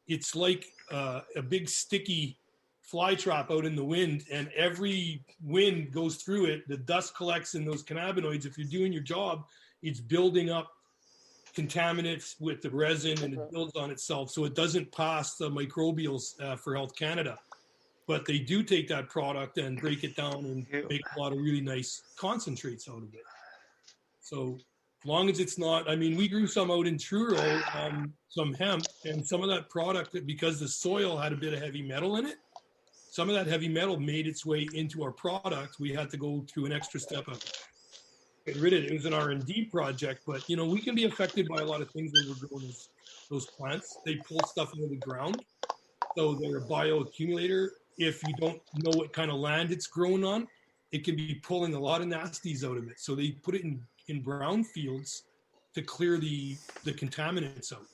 It's like a big sticky fly trap out in the wind, and every wind goes through it. The dust collects in those cannabinoids. If you're doing your job, it's building up contaminants with the resin, and it builds on itself. So it doesn't pass the microbials for Health Canada. But they do take that product and break it down and make a lot of really nice concentrates out of it. So as long as it's not, we grew some out in Truro, some hemp, and some of that product, because the soil had a bit of heavy metal in it, some of that heavy metal made its way into our product. We had to go through an extra step of getting rid of it. It was an R&D project, but we can be affected by a lot of things when we're growing those plants. They pull stuff out of the ground, so they're a bioaccumulator. If you don't know what kind of land it's grown on, it can be pulling a lot of nasties out of it. So they put it in brown fields to clear the contaminants out.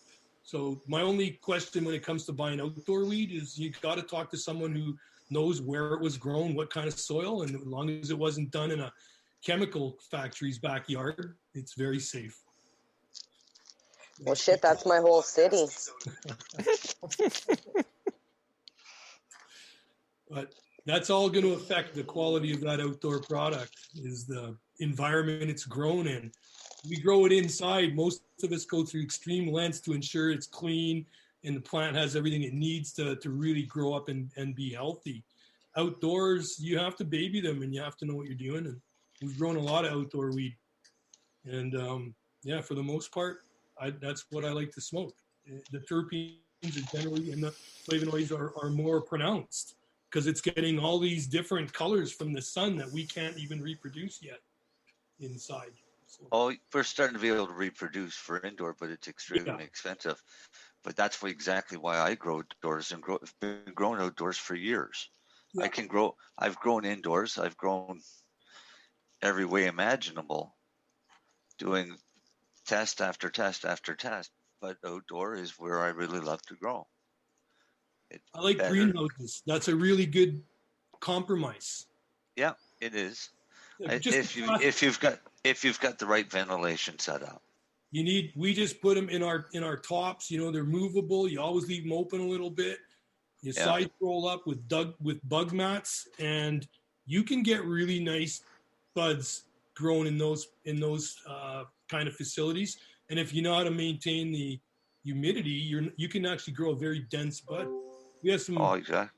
So my only question when it comes to buying outdoor weed is you got to talk to someone who knows where it was grown, what kind of soil, and as long as it wasn't done in a chemical factory's backyard, it's very safe. Well, shit, that's my whole city. But that's all going to affect the quality of that outdoor product, is the environment it's grown in. We grow it inside. Most of us go through extreme lengths to ensure it's clean and the plant has everything it needs to really grow up and be healthy. Outdoors, you have to baby them and you have to know what you're doing. And we've grown a lot of outdoor weed. And for the most part, that's what I like to smoke. The terpenes are generally, and the flavonoids are more pronounced because it's getting all these different colors from the sun that we can't even reproduce yet inside. So. Oh, we're starting to be able to reproduce for indoor, but it's extremely expensive. But that's exactly why I grow outdoors and been growing outdoors for years. Yeah. I've grown indoors. I've grown every way imaginable, doing test after test after test. But outdoor is where I really love to grow. I like greenhouses. That's a really good compromise. Yeah, it is. If you've got the right ventilation set up. We just put them in our tops. They're movable. You always leave them open a little bit. You side roll up with bug mats, and you can get really nice buds grown in those kind of facilities. And if you know how to maintain the humidity, you can actually grow a very dense bud. We have some. Oh, exactly.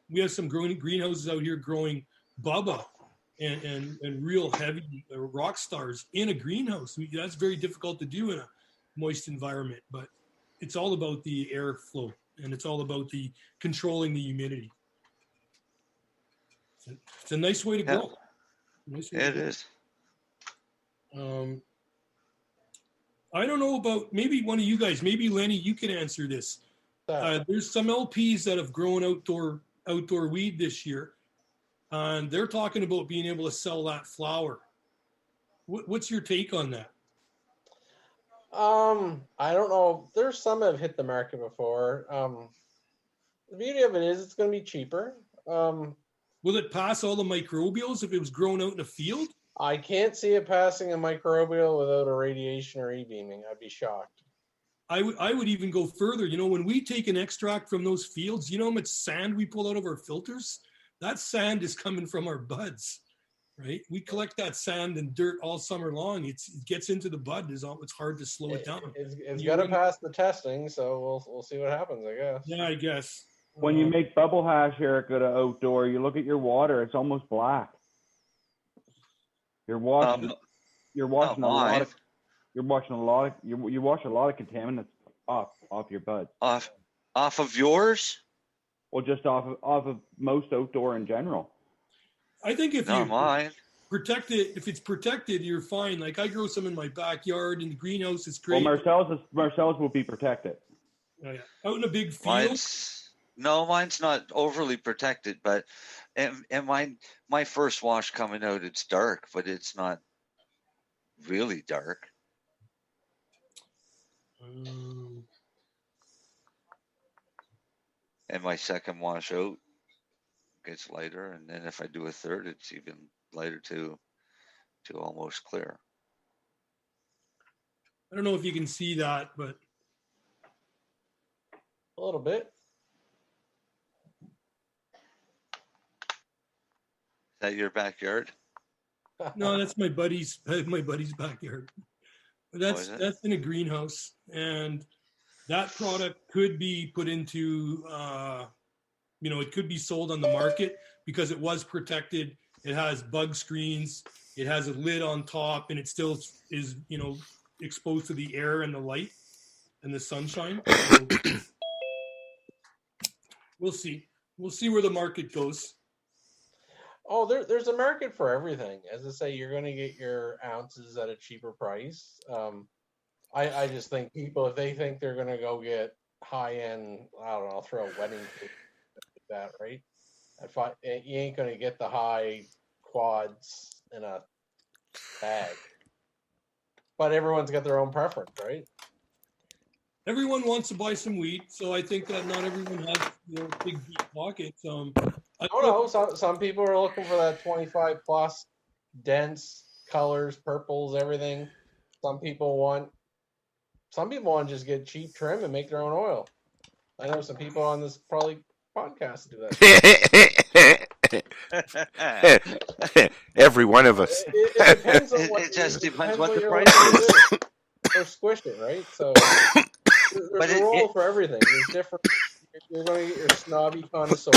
We have some greenhouses out here growing bubba and real heavy rock stars in a greenhouse. That's very difficult to do in a moist environment, but it's all about the airflow and it's all about the controlling the humidity. It's a nice way to grow. It is. I don't know about, maybe one of you guys, maybe Lenny, you can answer this. There's some LPs that have grown outdoor weed this year, and they're talking about being able to sell that flower. What's your take on that? I don't know. There's some that have hit the market before. The beauty of it is it's going to be cheaper. Will it pass all the microbials if it was grown out in a field? I can't see it passing a microbial without irradiation or e-beaming. I'd be shocked. I would even go further. When we take an extract from those fields, you know how much sand we pull out of our filters? That sand is coming from our buds, right? We collect that sand and dirt all summer long. It gets into the bud. It's hard to slow it down. It's got to pass the testing, so we'll see what happens, I guess. Yeah, I guess. When you make bubble hash, Eric, at an outdoor, you look at your water; it's almost black. You wash a lot of contaminants off your bud. Off of yours? Well, just off of most outdoor in general. I think if mine. Protect it, if it's protected, you're fine. Like I grow some in my backyard in the greenhouse. It's great. Well, Marcel's will be protected. Oh, yeah. Out in a big field. Mine's not overly protected, but and my first wash coming out, it's dark, but it's not really dark. And my second wash out gets lighter, and then if I do a third, it's even lighter to almost clear. I don't know if you can see that, but a little bit. Is that your backyard? No, that's my buddy's backyard. That's in a greenhouse, and that product could be put into, it could be sold on the market because it was protected. It has bug screens. It has a lid on top, and it still is, exposed to the air and the light and the sunshine. So we'll see. We'll see where the market goes. Oh, there's a market for everything. As I say, you're going to get your ounces at a cheaper price. I just think people, if they think they're going to go get high-end, I don't know, I'll throw a wedding cake like that, right? You ain't going to get the high quads in a bag. But everyone's got their own preference, right? Everyone wants to buy some weed, so I think that not everyone has big deep pockets. Some people are looking for that 25 plus dense colors, purples, everything. Some people want to just get cheap trim and make their own oil. I know some people on this probably podcast do that. Every one of us. It depends on it just depends what the price price is. Or squish it, right? So there's a role for everything. There's different. You're going to get your snobby connoisseur.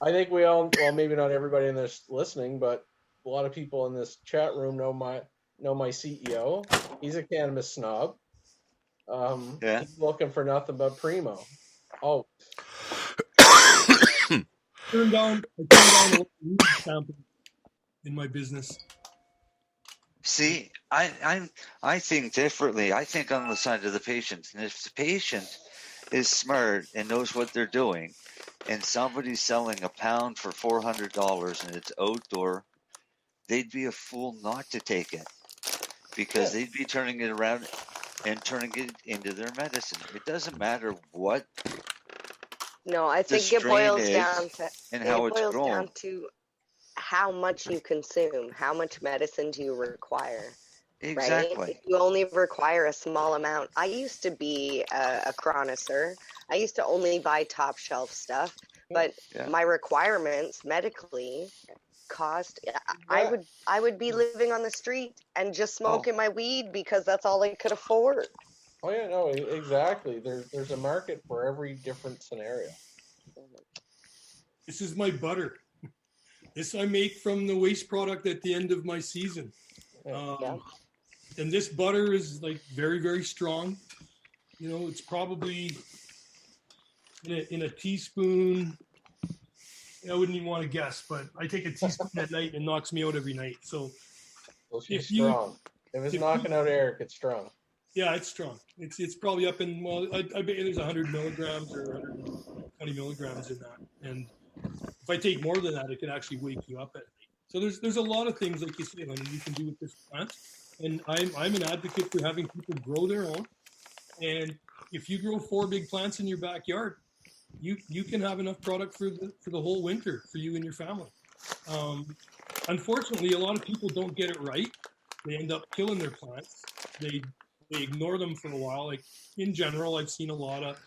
I think we all, well, maybe not everybody in this listening, but a lot of people in this chat room know my CEO. He's a cannabis snob. He's looking for nothing but primo. Oh. Turn down a weed sample in my business. See, I think differently. I think on the side of the patient. And if the patient is smart and knows what they're doing, and somebody's selling a pound for $400 and it's outdoor, they'd be a fool not to take it because they'd be turning it around and turning it into their medicine. It doesn't matter what. No, I think it boils down to how much you consume, how much medicine do you require. Exactly. Right? If you only require a small amount. I used to be a chronocer. I used to only buy top shelf stuff, but my requirements medically cost. I would be living on the street and just smoking my weed because that's all I could afford. Oh yeah, no, exactly. There's a market for every different scenario. This is my butter. This I make from the waste product at the end of my season. And this butter is like very, very strong. It's probably in a teaspoon. I wouldn't even want to guess, but I take a teaspoon at night and it knocks me out every night. So she's strong. If it's knocking out Eric, it's strong. Yeah, it's strong. It's probably up in, I bet there's 100 milligrams or 120 milligrams in that. And if I take more than that, it can actually wake you up at night. So there's a lot of things, like you say, Lenny, you can do with this plant. And I'm an advocate for having people grow their own. And if you grow 4 big plants in your backyard, you can have enough product for the whole winter for you and your family. Unfortunately, a lot of people don't get it right. They end up killing their plants. They ignore them for a while. Like in general, I've seen a lot of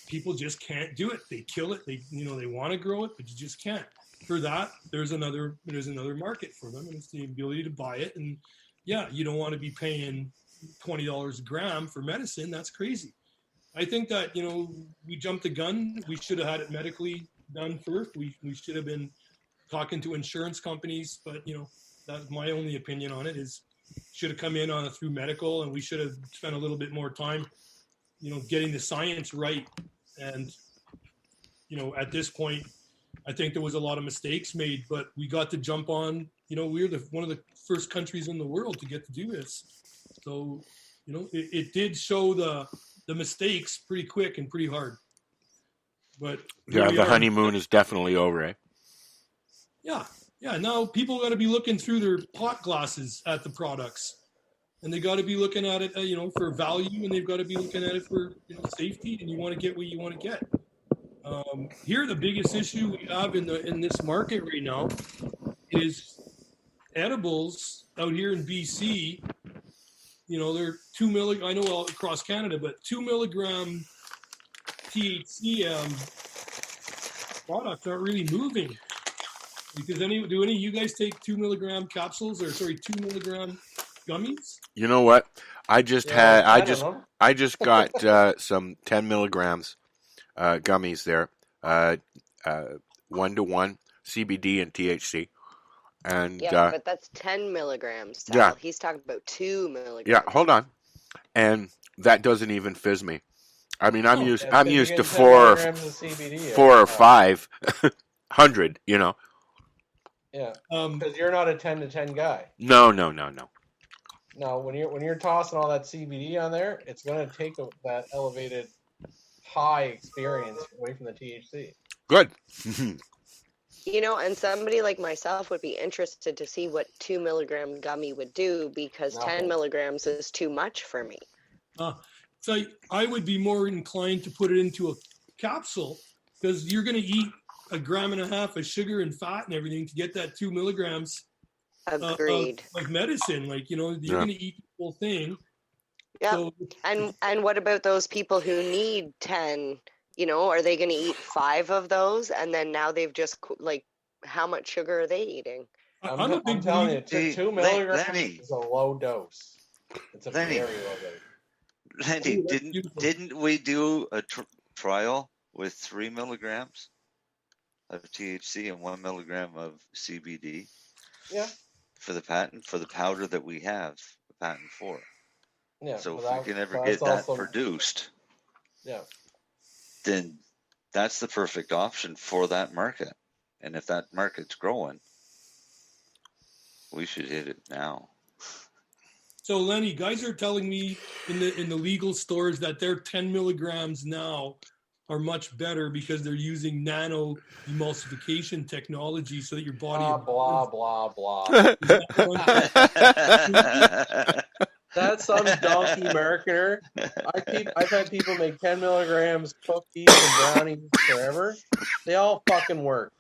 people just can't do it. They kill it. They want to grow it, but you just can't. For that, there's another market for them, and it's the ability to buy it. And yeah, you don't want to be paying $20 a gram for medicine. That's crazy. I think that, we jumped the gun. We should have had it medically done first. We should have been talking to insurance companies, but, that's my only opinion on it is should have come in through medical, and we should have spent a little bit more time, getting the science right. And, at this point, I think there was a lot of mistakes made, but we got to jump on, we're one of the first countries in the world to get to do this. So, it did show the mistakes pretty quick and pretty hard. But the honeymoon is definitely over, eh? Yeah. Now people got to be looking through their pot glasses at the products. and they got to be looking at it, for value, and they've got to be looking at it for safety, and you want to get what you want to get. Here, the biggest issue we have in this market right now is edibles out here in BC. They're 2 milligram. I know all across Canada, but 2 milligram THC products aren't really moving. Because do any of you guys take 2 milligram capsules 2 milligram gummies? You know what? I just got some 10 milligrams gummies there, 1-to-1 CBD and THC. And but that's 10 milligrams. Sal. Yeah, he's talking about 2 milligrams. Yeah, hold on, and that doesn't even fizz me. I mean, I'm used to 4 or 500. Yeah, because you're not a 10 to 10 guy. No. No, when you're tossing all that CBD on there, it's going to take that elevated high experience away from the THC. Good. And somebody like myself would be interested to see what 2 milligram gummy would do, because 10 milligrams is too much for me. So I would be more inclined to put it into a capsule, because you're going to eat 1.5 grams of sugar and fat and everything to get that 2 milligrams. Agreed. Of medicine, you're going to eat the whole thing. Yeah. So, and what about those people who need 10? Are they going to eat 5 of those, and then now they've just how much sugar are they eating? I'm telling you, 2 milligrams is a low dose. It's a very low dose. Lenny, didn't we do a trial with 3 milligrams of THC and 1 milligram of CBD? Yeah. For the powder that we have the patent for. Yeah. So if we can ever get that produced, then that's the perfect option for that market. And if that market's growing, we should hit it now. So Lenny, guys are telling me in the legal stores that their 10 milligrams now are much better because they're using nano emulsification technology so that your body blah blah. That's some donkey Americaner. I've had people make 10 milligrams cookies and brownies forever. They all fucking work.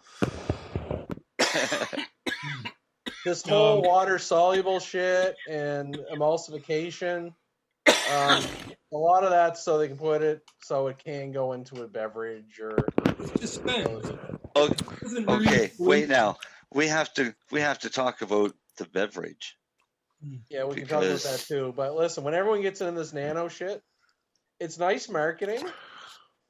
This whole water soluble shit and emulsification, a lot of that so they can put it so it can go into a beverage or. Okay, wait now. We have to talk about the beverage. Yeah, we can talk about that too. But listen, when everyone gets into this nano shit, it's nice marketing.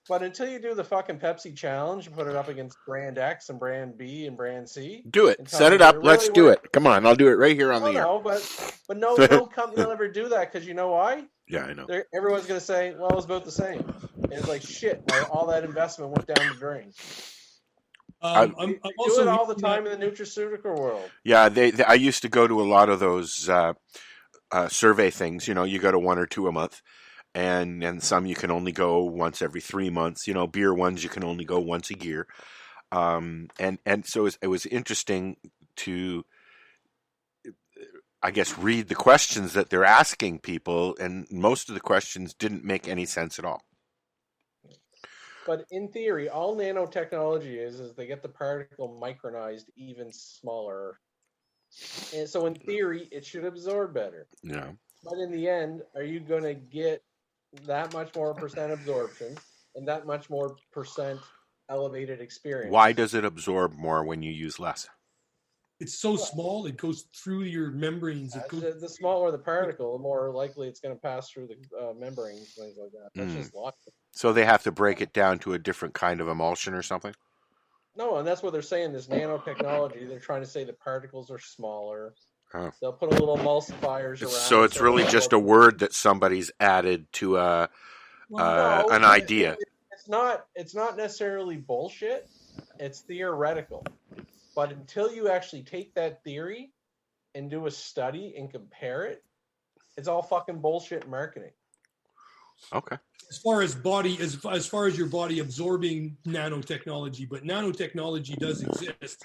But until you do the fucking Pepsi challenge and put it up against brand X and brand B and brand C. Do it. Set it up. Let's do it. Come on. I'll do it right here on the air. No, but no company will ever do that, because you know why? Yeah, I know. Everyone's going to say, well, it's about the same. And it's like, shit, all that investment went down the drain. I'm do it all the time in the nutraceutical world. Yeah, I used to go to a lot of those survey things. You go to 1 or 2 a month, and some you can only go once every 3 months. Beer ones you can only go once a year. And so it was interesting to, I guess, read the questions that they're asking people, and most of the questions didn't make any sense at all. But in theory, all nanotechnology is they get the particle micronized even smaller. And so in theory, it should absorb better. Yeah. But in the end, are you going to get that much more percent absorption and that much more percent elevated experience? Why does it absorb more when you use less? It's so small, it goes through your membranes. The smaller the particle, the more likely it's going to pass through the membranes, things like that. That's just logic. So they have to break it down to a different kind of emulsion or something? No, and that's what they're saying, this nanotechnology. They're trying to say the particles are smaller. Oh. They'll put a little emulsifiers around. So it's really just a word that somebody's added to an idea. It's not necessarily bullshit. It's theoretical. But until you actually take that theory and do a study and compare it, it's all fucking bullshit marketing. Okay. As far as your body absorbing nanotechnology, but nanotechnology does exist.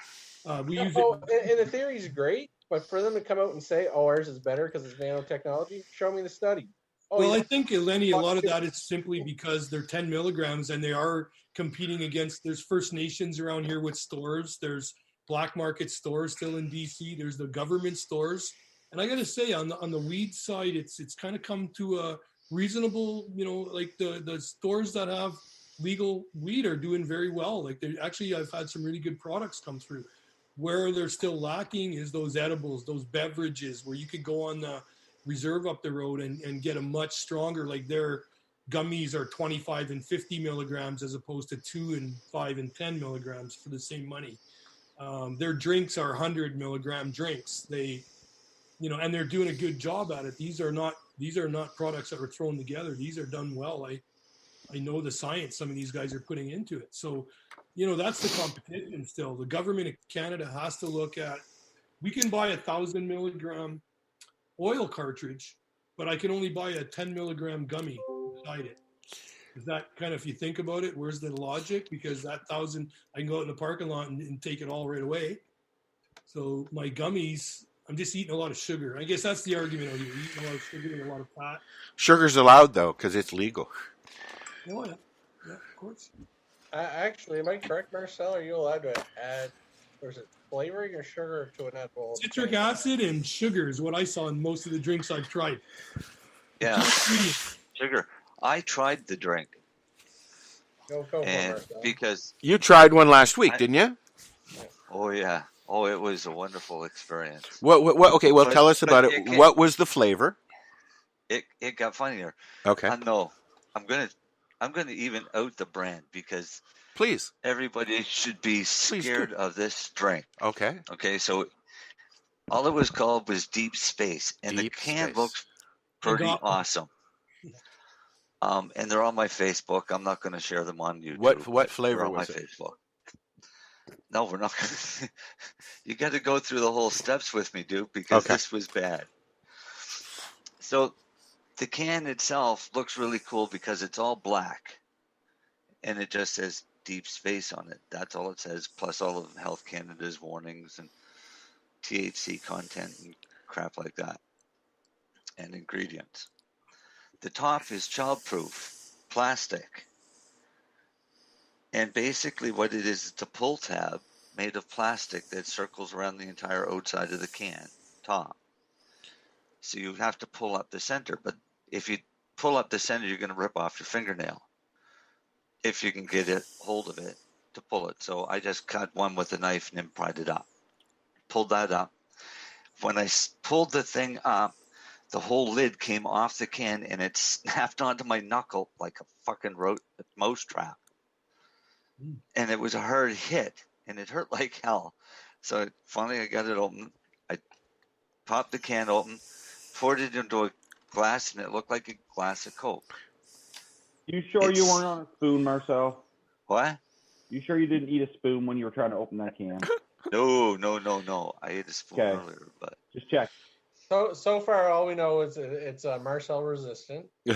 We use it. And the theory is great, But for them to come out and say, "Oh, ours is better because it's nanotechnology," show me the study. Oh, Well, yeah. I think, Lenny, a lot of that is simply because they're 10 milligrams and they are competing against, there's First Nations around here with stores. There's black market stores still in DC. There's the government stores. And I got to say, on the weed side, it's kind of come to a reasonable, like the stores that have legal weed are doing very well. Like actually, I've had some really good products come through. Where they're still lacking is those edibles, those beverages where you could go on the reserve up the road and get a much stronger, like their gummies are 25 and 50 milligrams as opposed to 2 and 5 and 10 milligrams for the same money. Their drinks are 100 milligram drinks. They, and they're doing a good job at it. These are not products that are thrown together. These are done well. I know the science some of these guys are putting into it. So, that's the competition still. The government of Canada has to look at, we can buy 1,000 milligram oil cartridge, but I can only buy a 10 milligram gummy beside it. Is that kind of, if you think about it, where's the logic? Because that 1,000, I can go out in the parking lot and take it all right away. So my gummies, I'm just eating a lot of sugar. I guess that's the argument. Are you eating a lot of sugar and a lot of fat? Sugar's allowed, though, because it's legal. Oh, yeah. Yeah, of course. Actually, am I correct, Marcel? Are you allowed to add, or is it flavoring or sugar to an edible? Citric acid and sugar is what I saw in most of the drinks I've tried. Yeah, sugar. I tried the drink. Go and for it, because you tried one last week, didn't you? Oh yeah. Oh, it was a wonderful experience. What? Okay, well, tell us about it. What was the flavor? It got funnier. Okay. No, I'm gonna even out the brand because please, everybody should be scared of this drink. Okay. Okay, so all it was called was Deep Space, and the can looks pretty awesome. And they're on my Facebook. I'm not going to share them on YouTube. What flavor was it? Facebook. No, we're not going to. You got to go through the whole steps with me, dude, because this was bad. So the can itself looks really cool because it's all black, and it just says Deep Space on it. That's all it says, plus all of Health Canada's warnings and THC content and crap like that, and ingredients. The top is childproof plastic, and basically what it is, it's a pull tab made of plastic that circles around the entire outside of the can top. So you have to pull up the center, but if you pull up the center, you're going to rip off your fingernail if you can get it hold of it to pull it. So I just cut one with a knife and then pried it up. Pulled that up. When I pulled the thing up, the whole lid came off the can and it snapped onto my knuckle like a fucking mouse trap. And it was a hard hit and it hurt like hell. So finally I got it open. I popped the can open, poured it into a glass, and it looked like a glass of Coke. You sure you weren't on a spoon, Marcel? What? You sure you didn't eat a spoon when you were trying to open that can? No. I ate a spoon earlier, but just check. So far, all we know is it's Marcel resistant. yeah,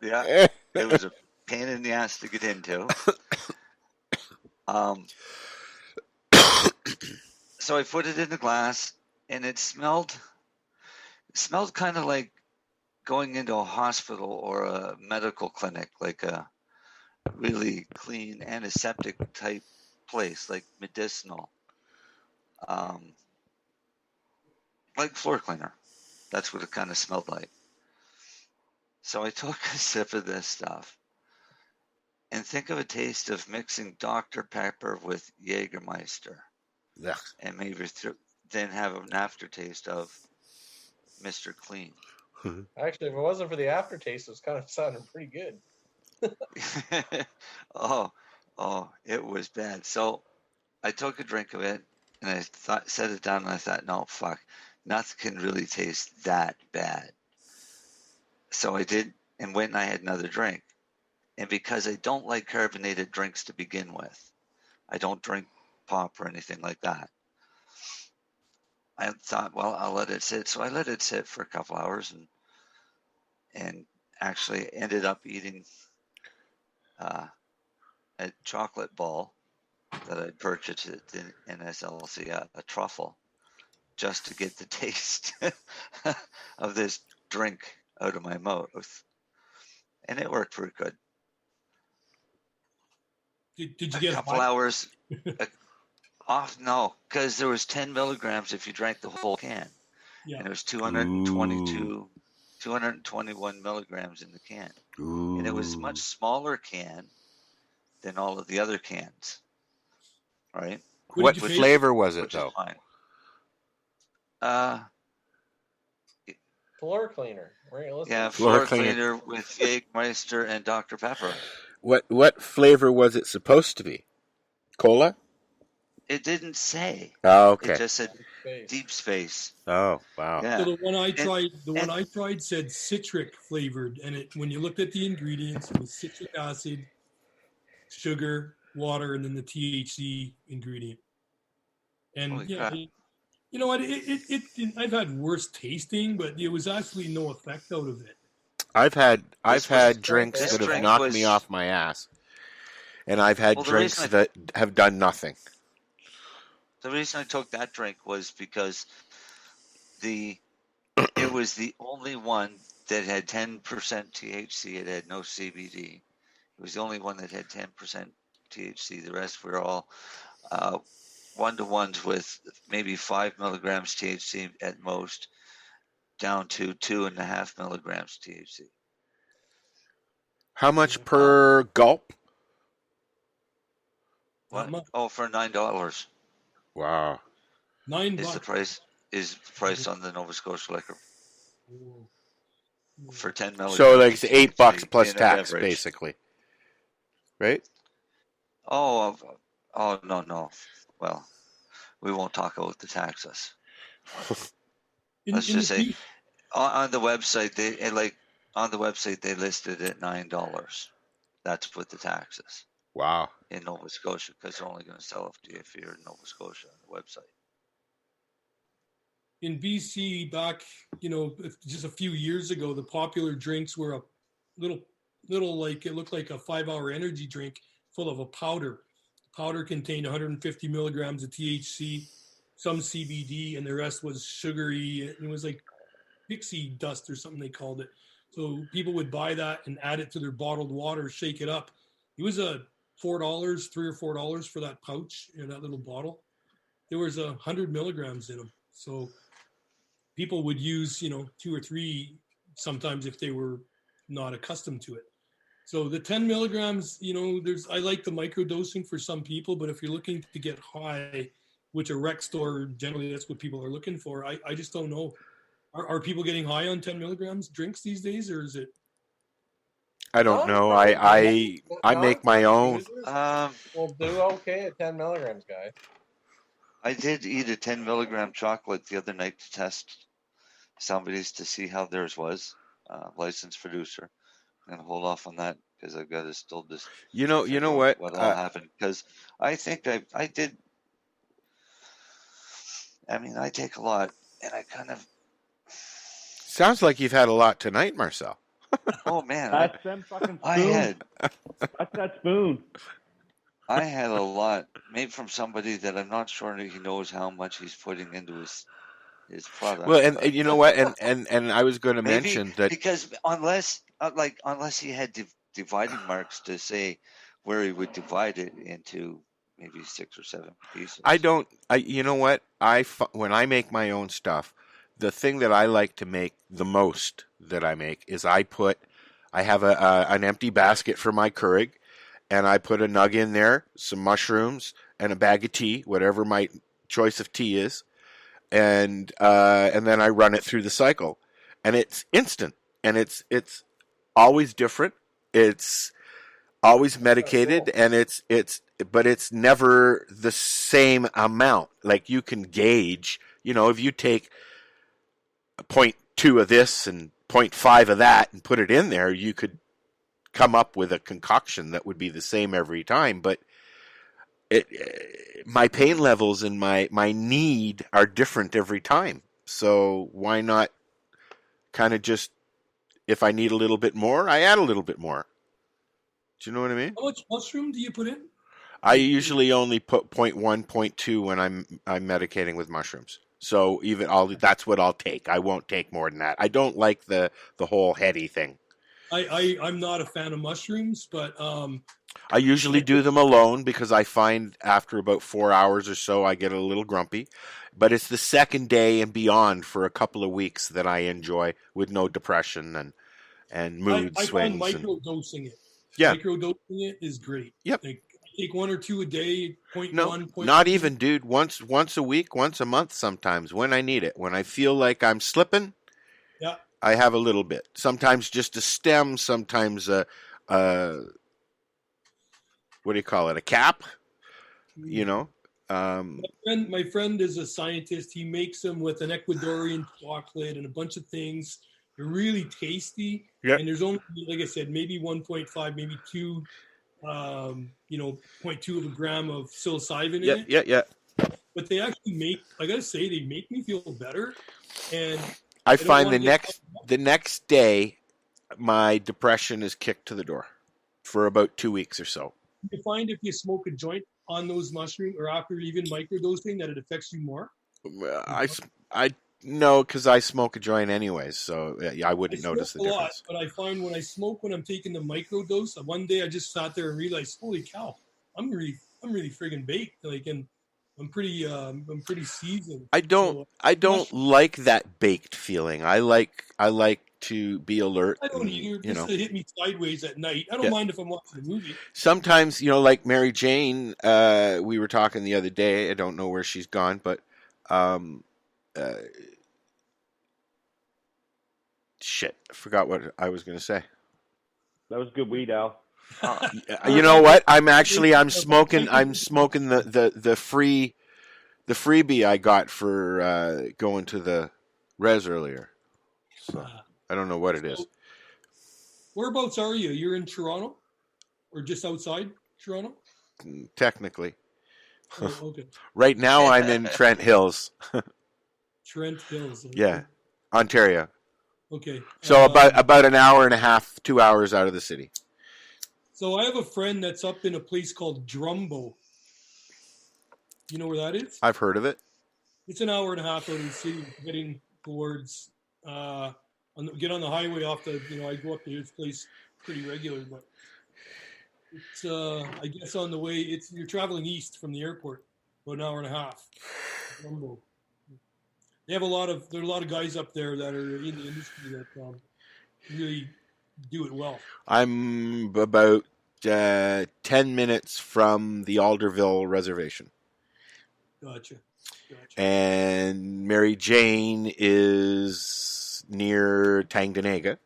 it was a pain in the ass to get into. So I put it in the glass, and it smelled kind of like going into a hospital or a medical clinic, like a really clean antiseptic type place, like medicinal. Like floor cleaner. That's what it kind of smelled like. So I took a sip of this stuff and think of a taste of mixing Dr. Pepper with Jägermeister. Yeah. And maybe then have an aftertaste of Mr. Clean. Actually, if it wasn't for the aftertaste, it was kind of sounding pretty good. Oh, it was bad. So I took a drink of it and I set it down and I thought, no, fuck. Nothing can really taste that bad. So I did and went and I had another drink. And because I don't like carbonated drinks to begin with, I don't drink pop or anything like that. I thought, well, I'll let it sit. So I let it sit for a couple hours and actually ended up eating a chocolate ball that I purchased at NSLC, a truffle. just to get the taste of this drink out of my mouth. And it worked pretty good. Did you get a couple hours off? No, because there was 10 milligrams if you drank the whole can. Yeah. And it was 221 milligrams in the can. Ooh. And it was a much smaller can than all of the other cans. Right? What flavor was it, though? Floor cleaner. Yeah, floor cleaner with Jägermeister and Dr. Pepper. What flavor was it supposed to be? Cola? It didn't say. Oh, okay. It just said Deep Space. Oh, wow. Yeah. So the one I tried said citric flavored, and when you looked at the ingredients, it was citric acid, sugar, water, and then the THC ingredient. And yeah, you know what? I've had worse tasting, but there was actually no effect out of it. I've had drinks that have knocked me off my ass, and I've had drinks that have done nothing. The reason I took that drink was because it was the only one that had 10% THC. It had no CBD. It was the only one that had 10% THC. The rest were all 1-to-1s with maybe 5 milligrams THC at most, down to 2.5 milligrams THC. How much per gulp? What? Oh, for $9. Wow. $9 is the price on the Nova Scotia liquor. For 10 milligrams. So like it's $8 plus tax, basically. Right? Oh no. Well, we won't talk about the taxes. Let's just say on the website they listed it at $9. That's with the taxes. Wow. In Nova Scotia, because they're only going to sell it if you're in Nova Scotia on the website. In BC, back just a few years ago, the popular drinks were a little like it looked like a 5-hour energy drink full of a powder. The powder contained 150 milligrams of THC, some CBD, and the rest was sugary. It was like pixie dust or something they called it. So people would buy that and add it to their bottled water, shake it up. It was $3 or $4 for that pouch in that little bottle. There was 100 milligrams in them. So people would use, 2 or 3 sometimes if they were not accustomed to it. So the 10 milligrams, I like the microdosing for some people, but if you're looking to get high, which a rec store, generally that's what people are looking for. I just don't know. Are people getting high on 10 milligrams drinks these days, or is it? I don't know. I make my own. We'll do okay at 10 milligrams, guys. I did eat a 10 milligram chocolate the other night to test somebody's to see how theirs was. Licensed producer. I'm gonna hold off on that because I've got to still just. You know what? What all happened? Because I think I did. I mean, I take a lot, and I kind of. Sounds like you've had a lot tonight, Marcel. Oh man, that's them fucking spoons. That's that spoon. I had a lot, made from somebody that I'm not sure he knows how much he's putting into his product. Well, and you know what? And I was going to mention that because unless he had dividing marks to say where he would divide it into maybe 6 or 7 pieces. You know what? When I make my own stuff, the thing that I like to make the most that I make is I have an empty basket for my Keurig, and I put a nug in there, some mushrooms, and a bag of tea, whatever my choice of tea is, and then I run it through the cycle, and it's instant, and it's always different. It's always medicated, and but it's never the same amount. Like you can gauge, if you take 0.2 of this and 0.5 of that and put it in there, you could come up with a concoction that would be the same every time. But my pain levels and my need are different every time. So why not kind of just, if I need a little bit more, I add a little bit more. Do you know what I mean? How much mushroom do you put in? I usually only put 0.1, 0.2 when I'm medicating with mushrooms. So that's what I'll take. I won't take more than that. I don't like the whole heady thing. I'm not a fan of mushrooms, but I usually do them alone because I find after about 4 hours or so I get a little grumpy. But it's the second day and beyond for a couple of weeks that I enjoy with no depression and mood swings. I find microdosing it. Yeah. Microdosing it is great. Yep. Like, take 1 or 2 a day, Not even, dude. Once a week, once a month sometimes when I need it. When I feel like I'm slipping, yeah, I have a little bit. Sometimes just a stem, sometimes a what do you call it? A cap, you know? My friend is a scientist. He makes them with an Ecuadorian chocolate and a bunch of things. They're really tasty. Yeah. And there's only, like I said, maybe 1.5, maybe 2, 0.2 of a gram of psilocybin in it. Yeah. But they actually I gotta say, they make me feel better. And I find the next day, my depression is kicked to the door for about 2 weeks or so. You find if you smoke a joint on those mushrooms or after even microdosing that it affects you more? I know because I smoke a joint anyways, so I wouldn't notice the difference. But I find when I smoke, when I'm taking the microdose, one day I just sat there and realized, holy cow, I'm really friggin' baked. Like, and I'm pretty seasoned. I don't like that baked feeling. I like to be alert. I don't either. Just to hit me sideways at night. I don't mind if I'm watching a movie. Sometimes, like Mary Jane, we were talking the other day. I don't know where she's gone, but shit, I forgot what I was going to say. That was good weed, Al. You know what? I'm smoking the freebie I got for going to the res earlier. So I don't know what it is. Whereabouts are you? You're in Toronto, or just outside Toronto? Technically. Oh, okay. Right now I'm in Trent Hills. Trent Hills. Okay. Yeah, Ontario. Okay. So about an hour and a half, 2 hours out of the city. So I have a friend that's up in a place called Drumbo. You know where that is? I've heard of it. It's an hour and a half out of the city, heading towards. Get on the highway off the. I go up to his place pretty regular, but it's. I guess on the way, you're traveling east from the airport, about an hour and a half. Drumbo. They have there are a lot of guys up there that are in the industry that really do it well. I'm about 10 minutes from the Alderville Reservation. Gotcha. And Mary Jane is near Tanganyika.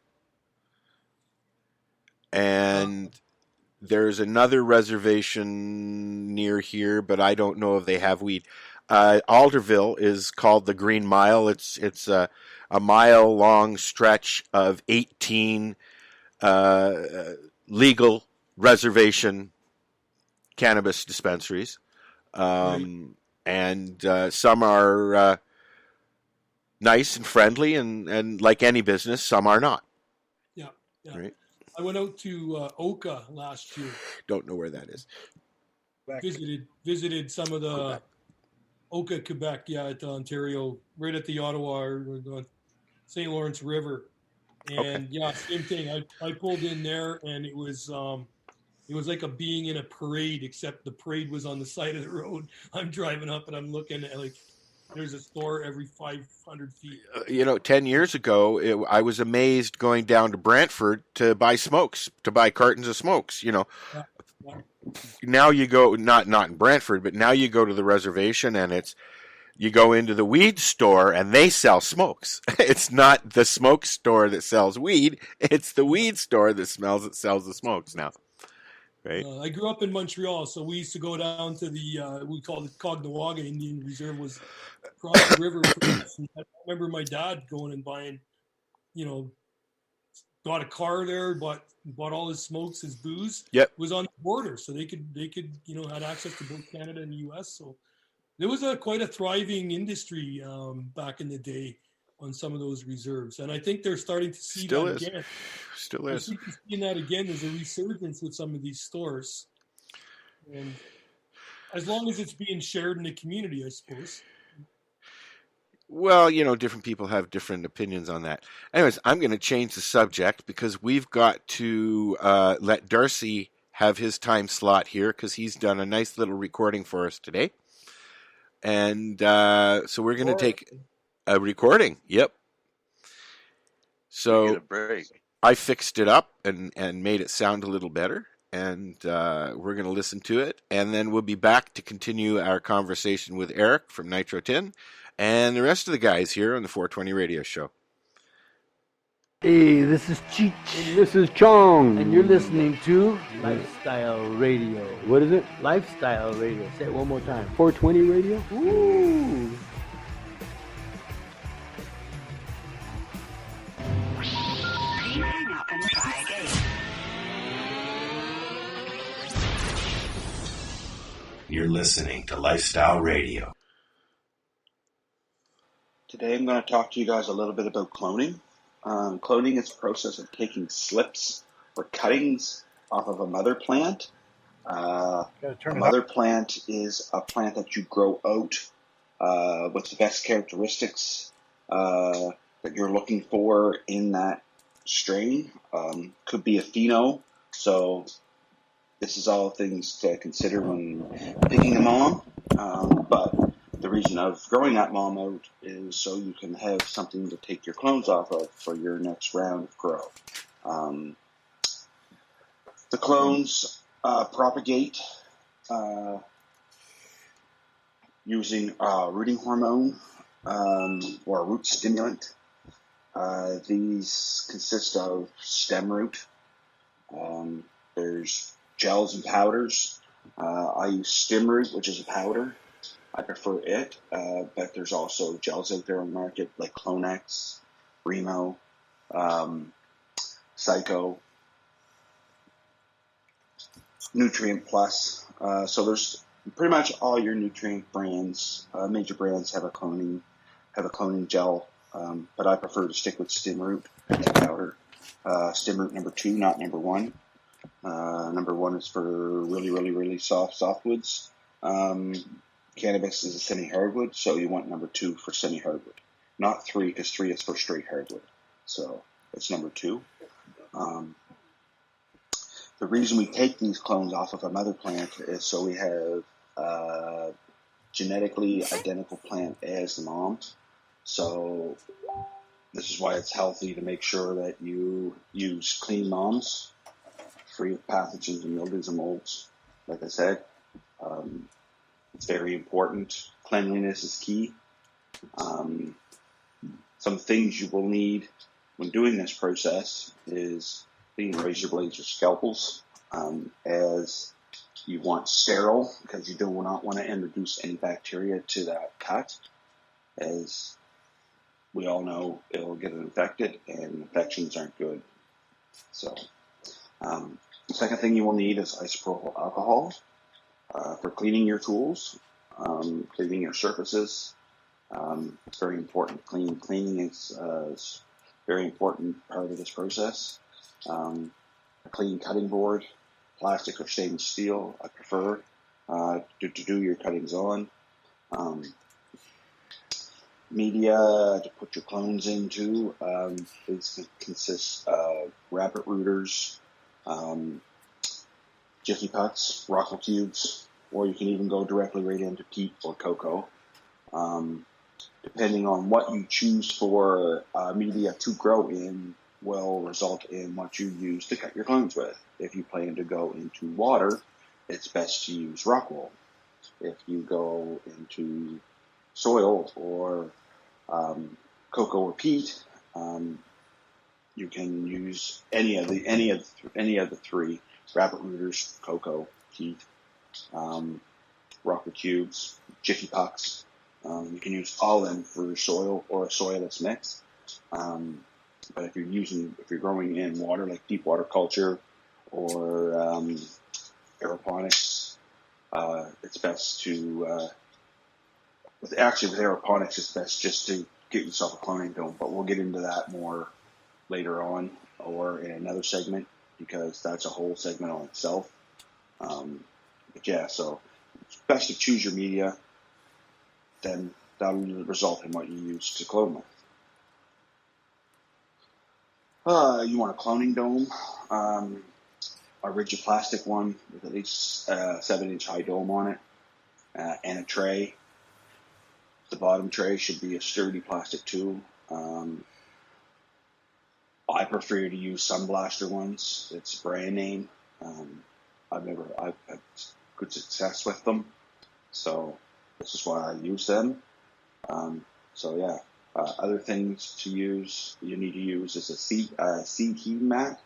And there's another reservation near here, but I don't know if they have weed. Alderville is called the Green Mile. It's a mile-long stretch of 18 legal reservation cannabis dispensaries. And some are nice and friendly, and like any business, some are not. Yeah. Right? I went out to Oka last year. Don't know where that is. Visited some of the Oka, Quebec, at Ontario, right at the Ottawa or the St. Lawrence River. And same thing. I pulled in there, and it was like being in a parade, except the parade was on the side of the road. I'm driving up and I'm looking at there's a store every 500 feet. 10 years ago, I was amazed going down to Brantford to buy smokes, to buy cartons of smokes. Now you go, not in Brantford, but now you go to the reservation and you go into the weed store and they sell smokes. It's not the smoke store that sells weed. It's the weed store that sells the smokes now. Right. I grew up in Montreal, so we used to go down to the we called it Cognawaga Indian Reserve, was across the river. I remember my dad going and buying, got a car there, bought all his smokes, his booze. Yep. Was on the border, so they could had access to both Canada and the U.S. So there was quite a thriving industry back in the day on some of those reserves, and I think they're starting to see that again. Still is. I think you're seeing that again. There's a resurgence with some of these stores, and as long as it's being shared in the community, I suppose. Well, different people have different opinions on that. Anyways, I'm going to change the subject because we've got to let Darcy have his time slot here because he's done a nice little recording for us today. And so we're going to take a recording. Yep. So Get a break. I fixed it up and made it sound a little better. And we're going to listen to it. And then we'll be back to continue our conversation with Eric from Nitro Tin and the rest of the guys here on the 420 Radio Show. Hey, this is Cheech. And this is Chong. And you're listening to Lifestyle Radio. What is it? Lifestyle Radio. Say it one more time. 420 Radio? Ooh. Hang up and try again. You're listening to Lifestyle Radio. Today I'm going to talk to you guys a little bit about cloning. Cloning is a process of taking slips or cuttings off of a mother plant. A mother plant is a plant that you grow out with the best characteristics that you're looking for in that strain. Could be a pheno, so this is all things to consider when picking a mom. But the reason of growing that mom out is so you can have something to take your clones off of for your next round of grow. The clones propagate using rooting hormone or root stimulant. These consist of stem root. There's gels and powders. I use stem root, which is a powder. I prefer it, but there's also gels out there on the market like Clonex, Remo, Psycho, Nutrient Plus. So there's pretty much all your nutrient brands, major brands have a cloning gel, but I prefer to stick with stem root as a powder. Stem root number 2, not number 1. Number 1 is for really, really, really softwoods. Cannabis is a semi-hardwood, so you want number 2 for semi-hardwood. Not 3, because 3 is for straight hardwood. So it's number 2. The reason we take these clones off of a mother plant is so we have genetically identical plant as the mom. So this is why it's healthy to make sure that you use clean moms, free of pathogens and mildews and molds. Like I said, it's very important. Cleanliness is key. Some things you will need when doing this process is clean razor blades or scalpels, as you want sterile because you do not want to introduce any bacteria to that cut. As we all know, it will get infected, and infections aren't good. So, the second thing you will need is isopropyl alcohol for cleaning your tools, cleaning your surfaces. It's very important. Cleaning is a very important part of this process. A clean cutting board, plastic or stainless steel, I prefer to do your cuttings on. Media to put your clones into consists of rabbit rooters, jiffy pucks, rockle cubes, or you can even go directly right into peat or cocoa. Depending on what you choose for media to grow in will result in what you use to cut your clones with. If you plan to go into water, it's best to use rock wool. If you go into soil or cocoa or peat, you can use any of the 3: rabbit rooters, cocoa, peat, rocker cubes, jiffy pucks. You can use all of them for soil or a soilless mix. But if you're growing in water, like deep water culture or aeroponics, it's best to with aeroponics, it's best just to get yourself a cloning dome. But we'll get into that more later on or in another segment, because that's a whole segment on itself. But yeah, so it's best to choose your media, then that'll result in what you use to clone with. You want a cloning dome, a rigid plastic one with at least 7-inch high dome on it, and a tray. The bottom tray should be a sturdy plastic tool. I prefer to use Sunblaster ones. It's a brand name. I've had good success with them, so this is why I use them. Other things you need to use is a seed heat mat.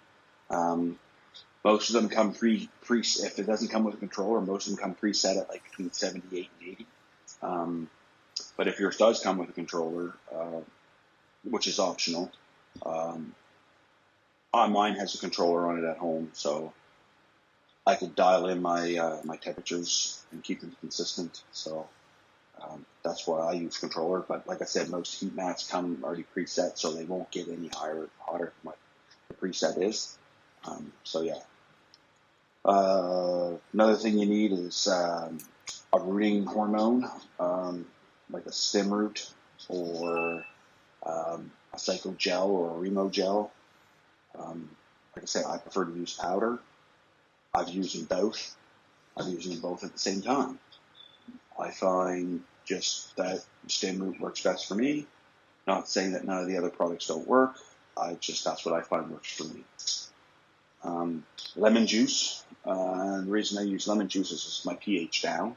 Most of them come pre. If it doesn't come with a controller, most of them come preset at like between 78 and 80. But if yours does come with a controller, which is optional, mine has a controller on it at home, so I could dial in my my temperatures and keep them consistent. So that's why I use controller. But like I said, most heat mats come already preset, so they won't get any hotter than what the preset is. Another thing you need is a rooting hormone, like a stem root or a cycle gel or a remo gel. Like I said, I prefer to use powder. I've used them both. I've used them both at the same time. I find just that stem root works best for me. Not saying that none of the other products don't work. That's what I find works for me. Lemon juice. The reason I use lemon juice is my pH down.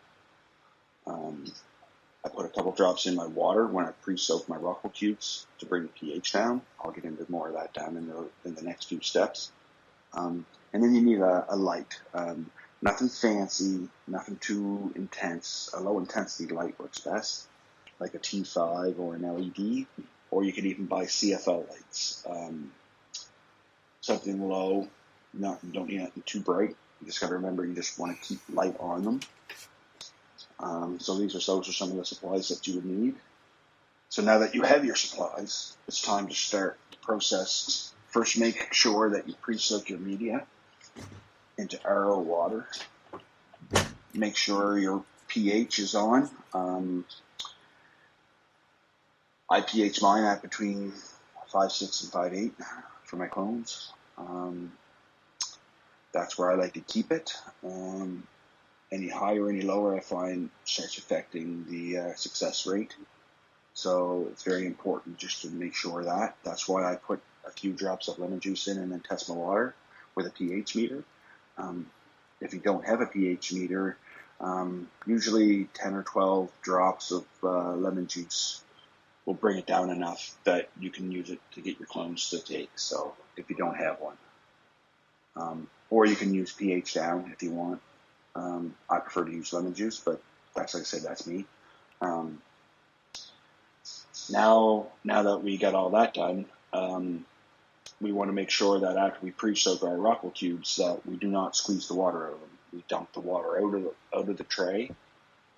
I put a couple drops in my water when I pre-soak my Rockwell cubes to bring the pH down. I'll get into more of that down in the next few steps. And then you need a light. Nothing fancy, nothing too intense. A low intensity light works best, like a T5 or an LED, or you can even buy CFL lights. Something low, you don't need anything too bright. You just got to remember you just want to keep light on them. So those are some of the supplies that you would need. So now that you have your supplies, it's time to start the process. First, make sure that you pre-soak your media into RO water. Make sure your pH is on. I pH mine at between 5.6 and 5.8 for my clones. That's where I like to keep it. Any higher, any lower, I find starts affecting the success rate. So it's very important just to make sure that. That's why I put a few drops of lemon juice in and then test my water with a pH meter. If you don't have a pH meter, usually 10 or 12 drops of lemon juice will bring it down enough that you can use it to get your clones to take. So if you don't have one. Or you can use pH down if you want. I prefer to use lemon juice, but like I said, that's me. Now that we got all that done, we want to make sure that after we pre-soak our Rockwell cubes that we do not squeeze the water out of them. We dump the water out of the tray.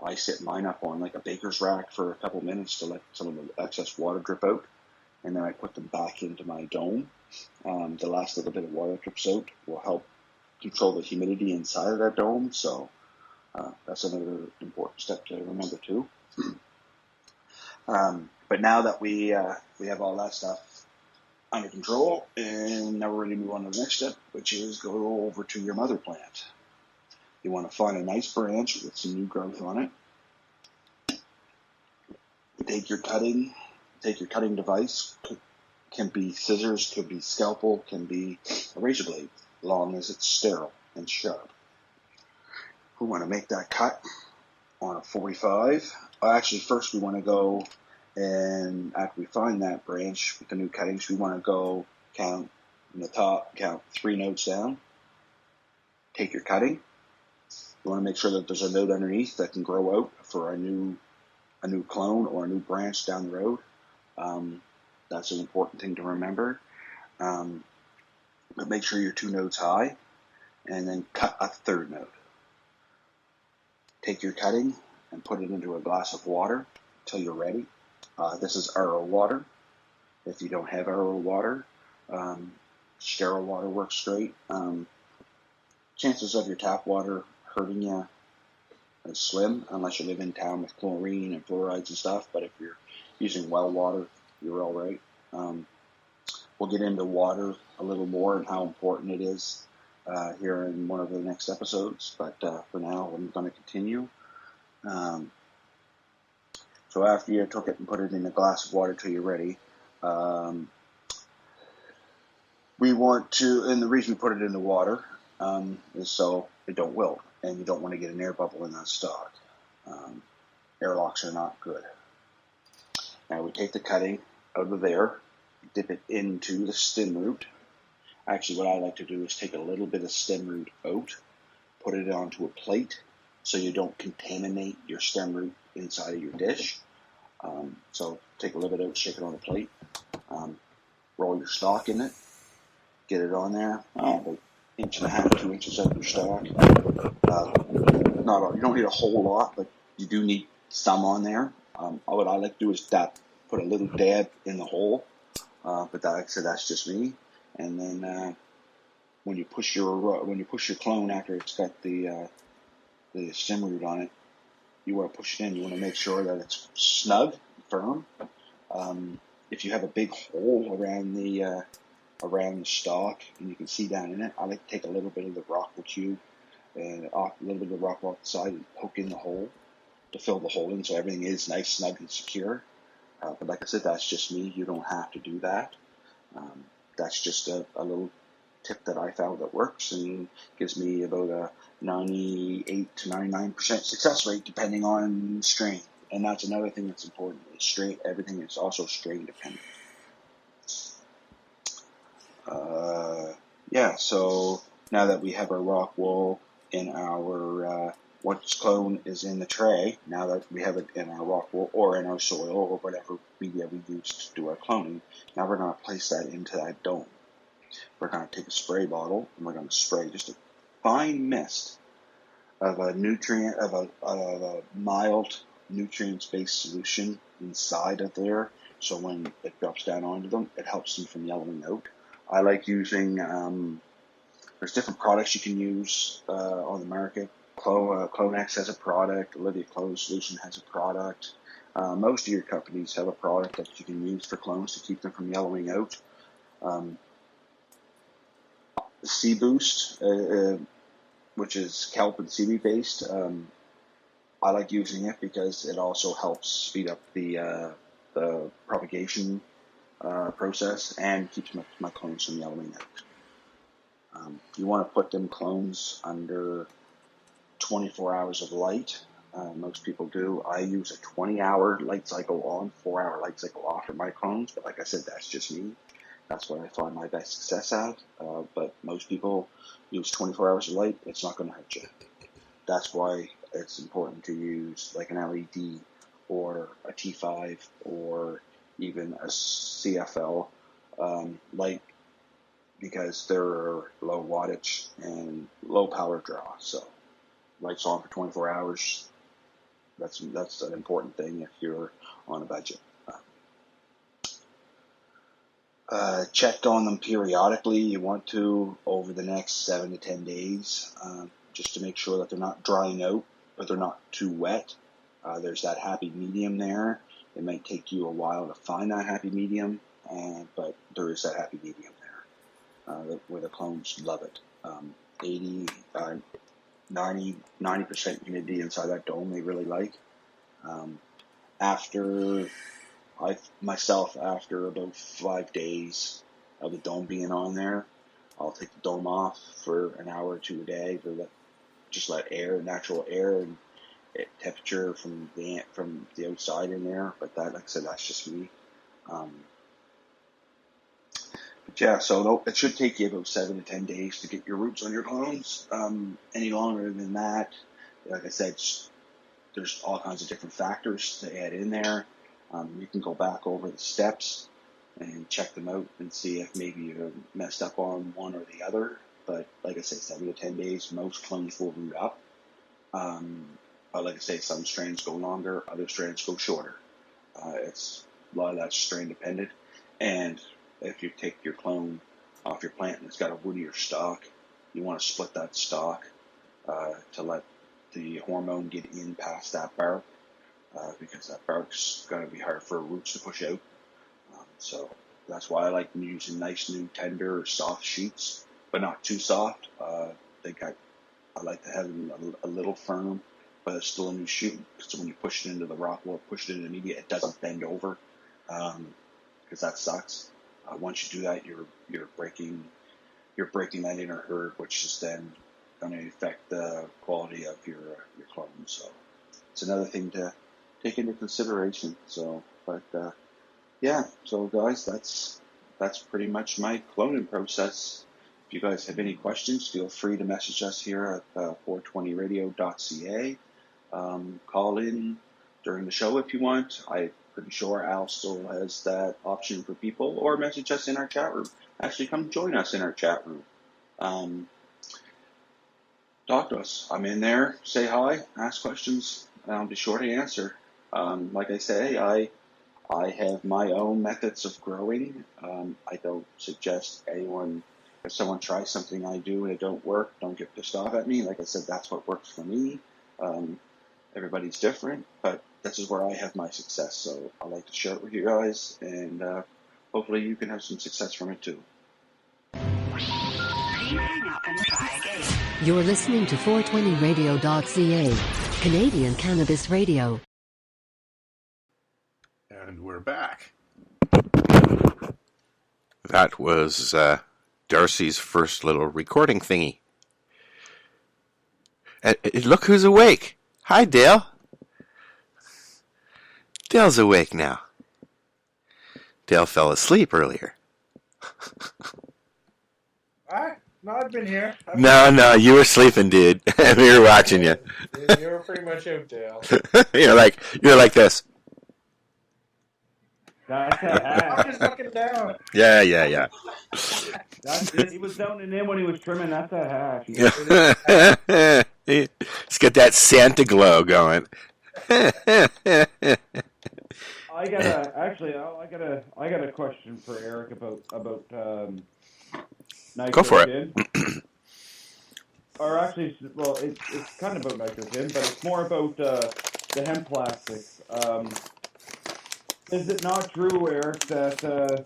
I sit mine up on like a baker's rack for a couple minutes to let some of the excess water drip out, and then I put them back into my dome. The last little bit of water that drips out will help control the humidity inside of that dome, so that's another important step to remember too. But now that we have all that stuff under control, and now we're ready to move on to the next step, which is go over to your mother plant. You want to find a nice branch with some new growth on it. Take your cutting device. Can be scissors, could be scalpel, can be a razor blade, as long as it's sterile and sharp. We want to make that cut on a 45. Actually, first we want to go, and after we find that branch with the new cuttings, we want to go count from the top, count 3 notes down. Take your cutting. You want to make sure that there's a note underneath that can grow out for a new clone or a new branch down the road. That's an important thing to remember. But make sure you're 2 notes high, and then cut a 3rd note. Take your cutting and put it into a glass of water until you're ready. This is RO water. If you don't have RO water, sterile water works great. Chances of your tap water hurting you slim, unless you live in town with chlorine and fluorides and stuff. But if you're using well water, you're all right. We'll get into water a little more and how important it is here in one of the next episodes. But for now, I'm going to continue. So after you took it and put it in a glass of water till you're ready, we want to, and the reason we put it in the water is so it don't wilt, and you don't want to get an air bubble in that stock. Airlocks are not good. Now we take the cutting out of there, dip it into the stem root. Actually, what I like to do is take a little bit of stem root out, put it onto a plate so you don't contaminate your stem root inside of your dish. So take a little bit out, shake it on a plate, roll your stalk in it, get it on there, about 1.5 to 2 inches out of your stalk. You don't need a whole lot, but you do need some on there. What I like to do is put a little dab in the hole, but like I said, that's just me. And then when you push your clone after it's got the stem root on it, you want to push it in. You want to make sure that it's snug, firm. If you have a big hole around the stalk and you can see down in it, I like to take a little bit of the Rockwell cube and a little bit of Rockwell off the side and poke in the hole to fill the hole in so everything is nice, snug, and secure. But like I said, that's just me. You don't have to do that. That's just a little tip that I found that works and gives me about a 98 to 99% success rate depending on strain. And that's another thing that's important. Everything is also strain dependent. So now that we have our rock wool in our, once clone is in the tray, now that we have it in our rock wool or in our soil or whatever media we use to do our cloning, now we're going to place that into that dome. We're going to take a spray bottle and we're going to spray just a fine mist of a mild nutrients-based solution inside of there. So when it drops down onto them, it helps them from yellowing out. I like using, there's different products you can use on the market. Clonex has a product. Olivia Clone Solution has a product. Most of your companies have a product that you can use for clones to keep them from yellowing out. Sea Boost, which is kelp and seaweed based, I like using it because it also helps speed up the propagation process and keeps my clones from yellowing out. You want to put them clones under 24 hours of light. Most people do. I use a 20-hour light cycle on, 4-hour light cycle off for my clones, but like I said, that's just me. That's what I find my best success at. But most people use 24 hours of light. It's not going to hurt you. That's why it's important to use like an LED or a T5 or even a CFL light, because they're low wattage and low power draw. So lights on for 24 hours. That's an important thing if you're on a budget. Check on them periodically. You want to over the next 7 to 10 days, just to make sure that they're not drying out, but they're not too wet. There's that happy medium there. It might take you a while to find that happy medium, but there is that happy medium there where the clones love it. 90% humidity inside that dome they really like. After about 5 days of the dome being on there, I'll take the dome off for an hour or two a day to let natural air and temperature from the outside in there. But that, like I said, that's just me. So it should take you about 7 to 10 days to get your roots on your clones. Any longer than that, like I said, there's all kinds of different factors to add in there. You can go back over the steps and check them out and see if maybe you messed up on one or the other. But like I say, 7 to 10 days, most clones will root up. But like I say, some strains go longer, other strains go shorter. It's a lot of that's strain dependent. And if you take your clone off your plant and it's got a woodier stalk, you want to split that stalk to let the hormone get in past that bark, because that bark's going to be hard for roots to push out. So that's why I like using nice new tender or soft sheets, but not too soft. I like to have them a little firm, but it's still a new shoot. So when you push it into the rock wall, push it into the media, it doesn't bend over, because that sucks. Once you do that, you're breaking that inner herd, which is then going to affect the quality of your clone. So it's another thing to take into consideration. So, but yeah. So guys, that's pretty much my cloning process. If you guys have any questions, feel free to message us here at 420radio.ca. Call in during the show if you want. I'm pretty sure Al still has that option for people, or message us in our chat room. Actually, come join us in our chat room. Talk to us. I'm in there. Say hi. Ask questions. And I'll be sure to answer. Like I say, I have my own methods of growing. I don't suggest anyone, if someone tries something I do and it don't work, don't get pissed off at me. Like I said, that's what works for me. Everybody's different, but this is where I have my success. So I like to share it with you guys, and hopefully you can have some success from it too. You're listening to 420radio.ca, Canadian Cannabis Radio. And we're back. That was Darcy's first little recording thingy. Look who's awake. Hi, Dale. Dale's awake now. Dale fell asleep earlier. No, I've been here. No, you were sleeping, dude. We were watching you. You were pretty much out, Dale. you're like this. That's I'm just looking down. Yeah. He was zoning in when he was trimming. That's a hash. He's got that Santa glow going. I got a question for Eric about Go for it. Or actually, well, it's kind of about nitrogen, but it's more about the hemp plastics. Is it not true, Eric, that the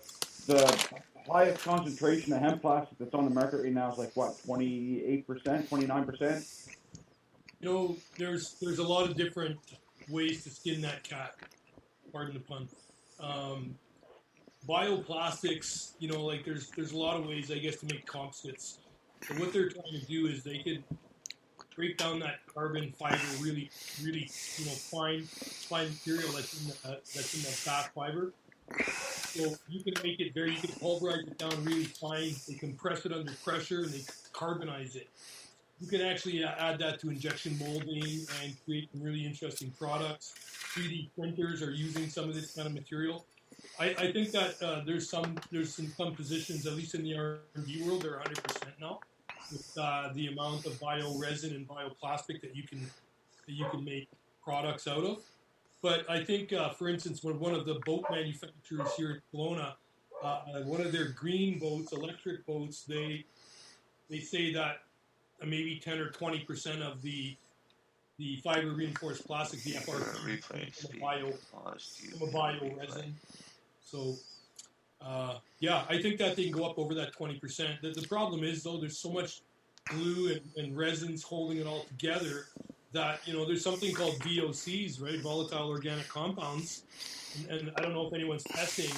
highest concentration of hemp plastic that's on the market right now is like, what, 28%, 29%? You know, there's a lot of different ways to skin that cat, pardon the pun. Bioplastics, you know, like there's a lot of ways, I guess, to make composites. So what they're trying to do is they could break down that carbon fiber really, really, you know, fine material that's in the back fiber. So you can make it you can pulverize it down really fine. They compress it under pressure and they carbonize it. You can actually add that to injection molding and create some really interesting products. 3D printers are using some of this kind of material. I think that there's some positions, at least in the R&D world, they're 100% now with the amount of bio-resin and bioplastic that you can make products out of. But I think, for instance, when one of the boat manufacturers here in Kelowna, one of their green boats, electric boats, they say that maybe 10 or 20% of the fiber reinforced plastic, the FRP, from a bio resin. So, yeah, I think that they can go up over that 20%. The problem is, though, there's so much glue and resins holding it all together that, you know, there's something called VOCs, right? Volatile organic compounds. And I don't know if anyone's testing,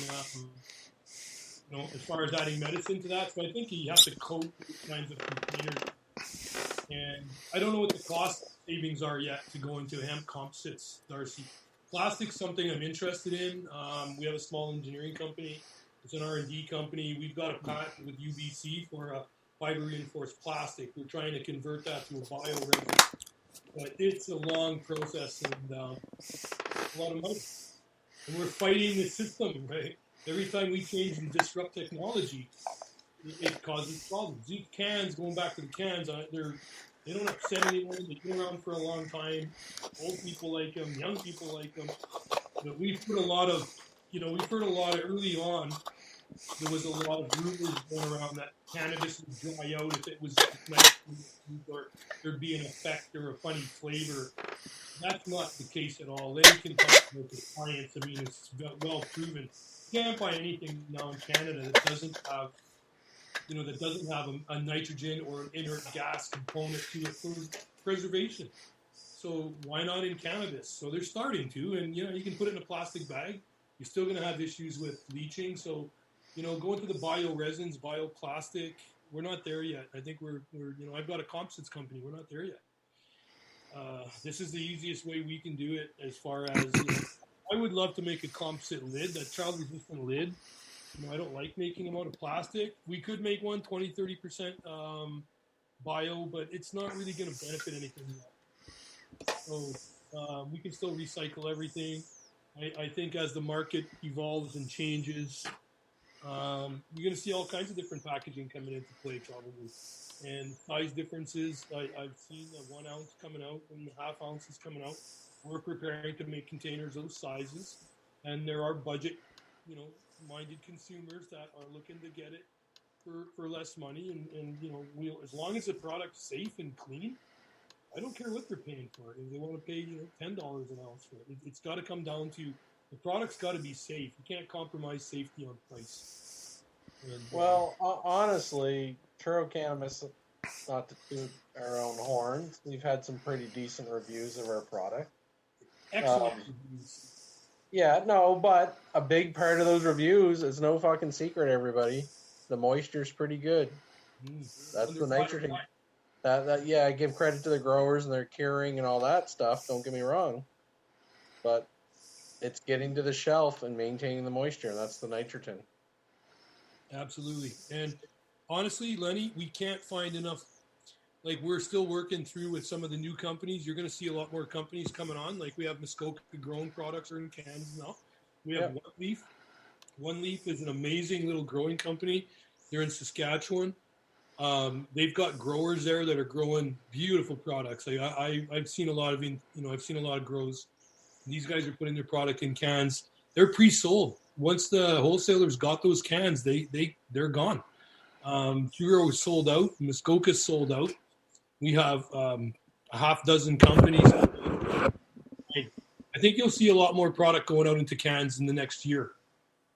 you know, as far as adding medicine to that. So I think you have to coat these kinds of containers. And I don't know what the cost savings are yet to go into hemp composites, Darcy. Plastic's something I'm interested in. We have a small engineering company. It's an R&D company. We've got a patent with UBC for a fiber-reinforced plastic. We're trying to convert that to a bio-resin. But it's a long process and a lot of money. And we're fighting the system, right? Every time we change and disrupt technology, it causes problems. These cans, going back to the cans, they don't upset anyone. They've been around for a long time. Old people like them. Young people like them. But we've heard a lot of early on there was a lot of rumors going around that cannabis would dry out if it was nice, or there'd be an effect or a funny flavor. That's not the case at all. Any can talk about the science. I mean, it's well proven. You can't find anything now in Canada that doesn't have, a nitrogen or an inert gas component to it for preservation. So why not in cannabis? So they're starting to, and you can put it in a plastic bag. You're still going to have issues with leaching. So, going to the bioresins, bioplastic, we're not there yet. I think we're I've got a composites company. We're not there yet. This is the easiest way we can do it as far as, I would love to make a composite lid, that child-resistant lid. I don't like making them out of plastic. We could make one 20, 30% bio, but it's not really going to benefit anything yet. So we can still recycle everything. I think as the market evolves and changes, you're going to see all kinds of different packaging coming into play probably. And size differences, I've seen a 1 ounce coming out and half ounces coming out. We're preparing to make containers those sizes. And there are budget, minded consumers that are looking to get it for less money. And as long as the product's safe and clean, I don't care what they're paying for it. If they want to pay, $10 an ounce for it, it's got to come down to the product's got to be safe. You can't compromise safety on price. And, well, honestly, Truro Cannabis, not to toot our own horns, we've had some pretty decent reviews of our product. Excellent reviews. Yeah, no, but a big part of those reviews is no fucking secret, everybody. The moisture's pretty good. That's the nitrogen. I give credit to the growers and their curing and all that stuff. Don't get me wrong, but it's getting to the shelf and maintaining the moisture. And that's the nitrogen. Absolutely. And honestly, Lenny, we can't find enough. Like, we're still working through with some of the new companies. You're going to see a lot more companies coming on. Like, we have Muskoka grown products are in cans now. We have One Leaf. One Leaf is an amazing little growing company. They're in Saskatchewan. They've got growers there that are growing beautiful products. Like I've seen a lot of, I've seen a lot of grows. These guys are putting their product in cans. They're pre-sold. Once the wholesalers got those cans, they're gone. Truro is sold out. Muskoka's sold out. We have a half dozen companies. I think you'll see a lot more product going out into cans in the next year.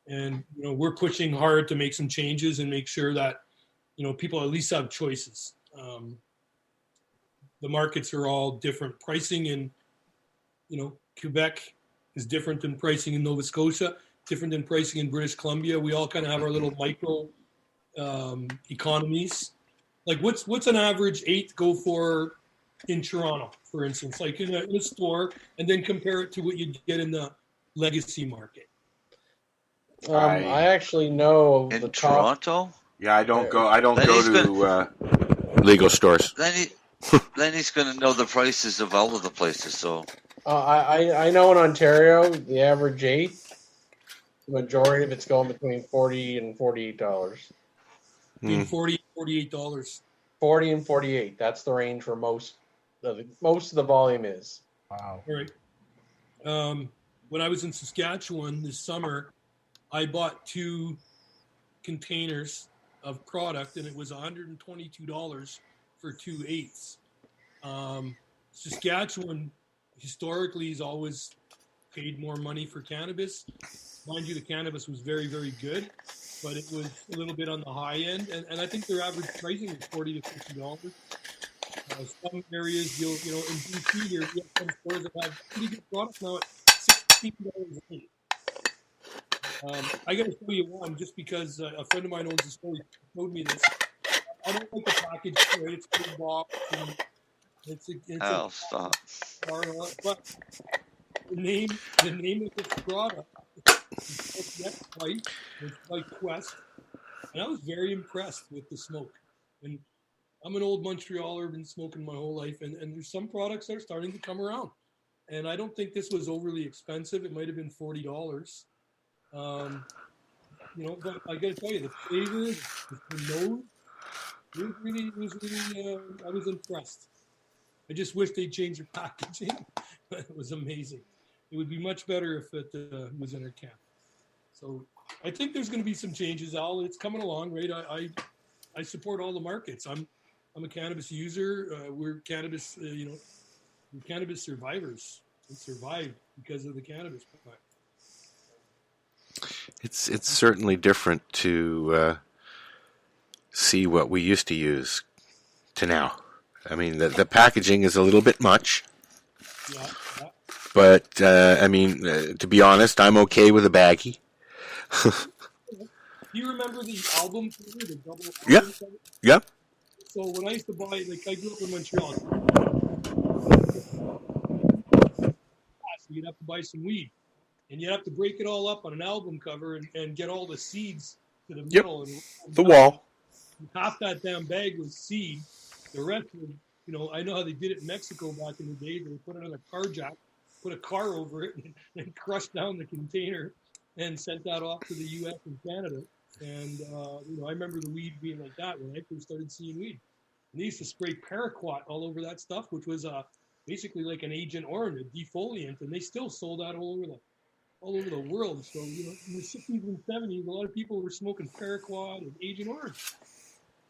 And, we're pushing hard to make some changes and make sure that, people at least have choices. The markets are all different. Pricing in, Quebec is different than pricing in Nova Scotia, different than pricing in British Columbia. We all kind of have our little micro economies. Like what's an average eighth go for in Toronto, for instance, like in a store, and then compare it to what you get in the legacy market. I actually know in Toronto. Yeah, I don't go to legal stores. Lenny's going to know the prices of all of the places. So I know in Ontario the average eighth, the majority of it's going between $40 and $48. Between $40 and $48. 40 and 48. That's the range where most of the volume is. Wow. All right. When I was in Saskatchewan this summer, I bought 2 containers of product, and it was $122 for 2 eighths. Saskatchewan historically has always paid more money for cannabis. Mind you, the cannabis was very, very good, but it was a little bit on the high end, and I think their average pricing is $40 to $50. Some areas, in BC, you have some stores that have pretty good products now at $16 a eighth. I got to show you one just because a friend of mine owns a store. He showed me this. I don't like the package. Right? It's a big box. Stop. But the name of this product is Next Flight. It's like Quest. And I was very impressed with the smoke. And I'm an old Montrealer, been smoking my whole life. And there's some products that are starting to come around. And I don't think this was overly expensive. It might have been $40. But I got to tell you, the flavor, the nose, it was really, I was impressed. I just wish they'd change their packaging. It was amazing. It would be much better if it was in a can. So I think there's going to be some changes, Al. It's coming along, right? I support all the markets. I'm a cannabis user. We're cannabis, we're cannabis survivors. We survived because of the cannabis plant. It's certainly different to see what we used to use to now. I mean, the packaging is a little bit much. Yeah. But, to be honest, I'm okay with a baggie. Do you remember the album cover, the double album cover? Yeah. So when I used to buy, I grew up in Montreal. So you'd have to buy some weed. And you'd have to break it all up on an album cover and get all the seeds to the middle. And the wall. Half that damn bag was seed. The rest was, I know how they did it in Mexico back in the day. They put it on a car jack, put a car over it, and crushed down the container and sent that off to the U.S. and Canada. And, I remember the weed being like that when I first started seeing weed. And they used to spray paraquat all over that stuff, which was basically like an Agent Orange, a defoliant, and they still sold that all over the world. So, in the 60s and 70s, a lot of people were smoking paraquat and Agent Orange.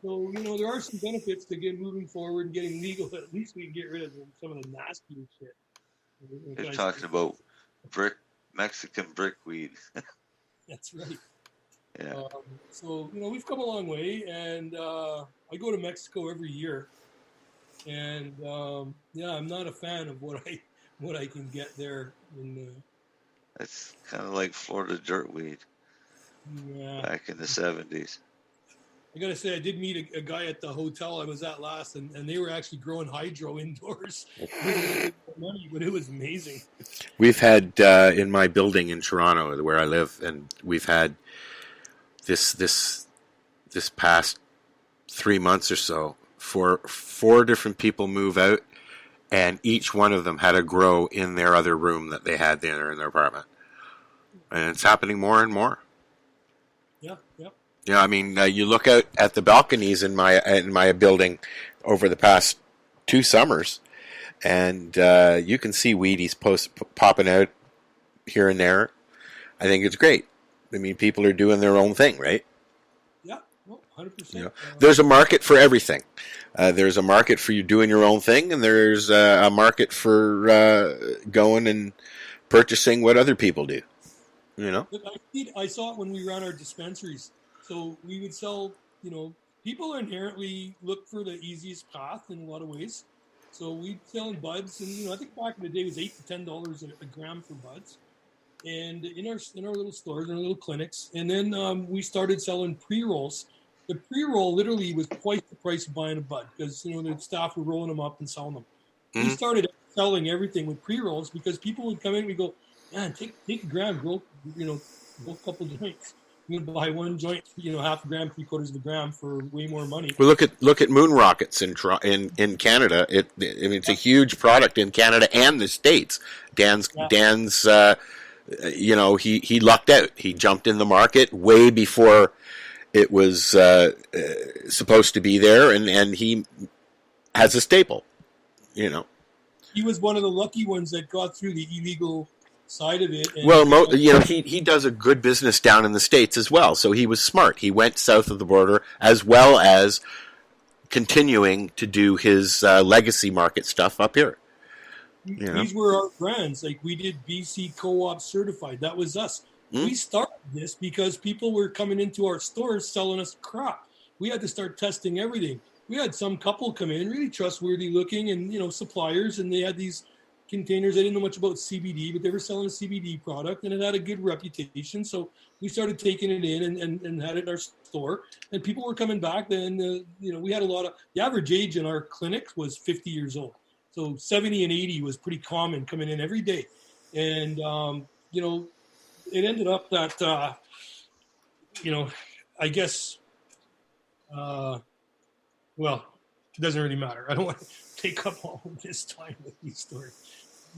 So, there are some benefits to moving forward and getting legal. At least we can get rid of some of the nastier shit. They're talking about Mexican brickweed. That's right. Yeah. So, we've come a long way, and I go to Mexico every year. And, I'm not a fan of what I can get there. It's kind of like Florida dirtweed back in the 70s. I got to say, I did meet a guy at the hotel I was at last, and they were actually growing hydro indoors. Money, but it was amazing. We've had, in my building in Toronto, where I live, and we've had this past 3 months or so, four different people move out, and each one of them had a grow in their other room that they had there in their apartment. And it's happening more and more. Yeah. Yeah, you look out at the balconies in my building over the past 2 summers, and you can see weedies popping out here and there. I think it's great. People are doing their own thing, right? Yeah, 100%. There's a market for everything. There's a market for you doing your own thing, and there's a market for going and purchasing what other people do. Look, I saw it when we ran our dispensaries. So we would sell, people inherently look for the easiest path in a lot of ways. So we'd sell in buds, and I think back in the day it was $8 to $10 a gram for buds, and in our little stores, in our little clinics. And then we started selling pre-rolls. The pre-roll literally was twice the price of buying a bud because the staff were rolling them up and selling them. Mm-hmm. We started selling everything with pre-rolls because people would come in and we go, man, take a gram, roll a couple joints. You can buy one joint, half a gram, 3/4 of a gram for way more money. Well, look at moon rockets in Canada. It's a huge product in Canada and the States. Dan's he lucked out. He jumped in the market way before it was supposed to be there, and he has a staple. He was one of the lucky ones that got through the illegal side of it. And, he does a good business down in the States as well. So he was smart. He went south of the border as well as continuing to do his legacy market stuff up here. These were our brands. Like we did BC Co-op certified. That was us. Mm-hmm. We started this because people were coming into our stores selling us crap. We had to start testing everything. We had some couple come in, really trustworthy looking, and suppliers, and they had these containers. I didn't know much about CBD, but they were selling a CBD product, and it had a good reputation. So we started taking it in and had it in our store, and people were coming back. Then, we had the average age in our clinic was 50 years old. So 70 and 80 was pretty common coming in every day. And, it ended up that, I guess, it doesn't really matter. I don't want to take up all of this time with these stories.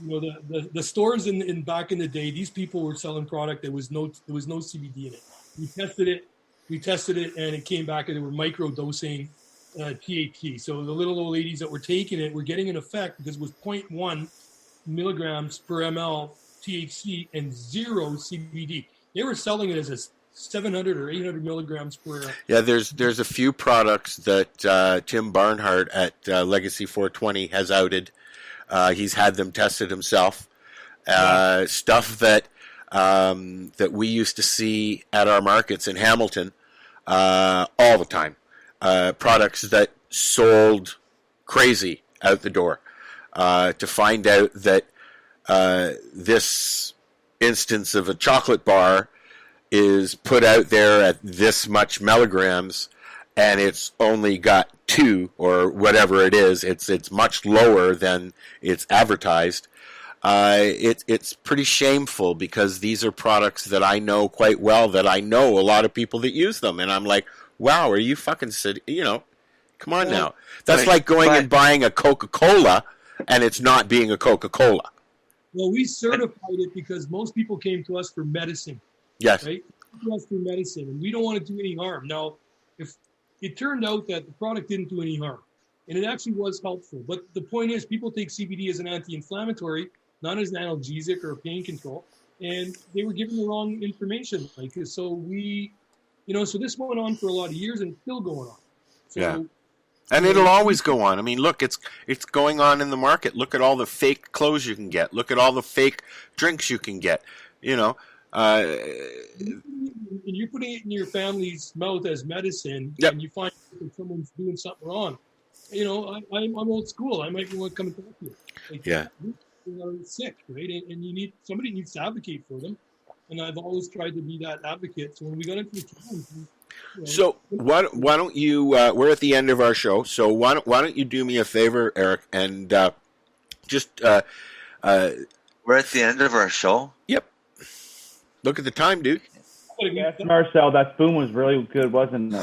The stores in back in the day, these people were selling product there was no CBD in it. We tested it, and it came back and they were micro dosing THC. So the little old ladies that were taking it were getting an effect because it was 0.1 milligrams per ml THC and 0 CBD. They were selling it as 700 or 800 milligrams per. Yeah, there's a few products that Tim Barnhart at Legacy 420 has outed. He's had them tested himself. Stuff that we used to see at our markets in Hamilton all the time. Products that sold crazy out the door. To find out that this instance of a chocolate bar is put out there at this much milligrams, and it's only got 2 or whatever it is. It's much lower than it's advertised. It's pretty shameful, because these are products that I know quite well, that I know a lot of people that use them, and I'm like, wow, are you fucking come on now. That's like going and buying a Coca-Cola, and it's not being a Coca-Cola. Well, we certified it because most people came to us for medicine. Yes. Right? To us for medicine, and we don't want to do any harm. Now, if it turned out that the product didn't do any harm, and it actually was helpful, but the point is, people take CBD as an anti-inflammatory, not as an analgesic or a pain control, and they were given the wrong information. So we, so this went on for a lot of years, and it's still going on. So, yeah. And it'll always go on. I mean, look, it's going on in the market. Look at all the fake clothes you can get. Look at all the fake drinks you can get. And you're putting it in your family's mouth as medicine, and you find that someone's doing something wrong. I'm old school. I might want to come and talk to you. Yeah. You're sick, right? And somebody needs to advocate for them. And I've always tried to be that advocate. So when we got into the challenge, so why don't you? We're at the end of our show, so why don't you do me a favor, Eric, and just we're at the end of our show. Yep. Look at the time, dude. Yes, Marcel, that spoon was really good, wasn't it?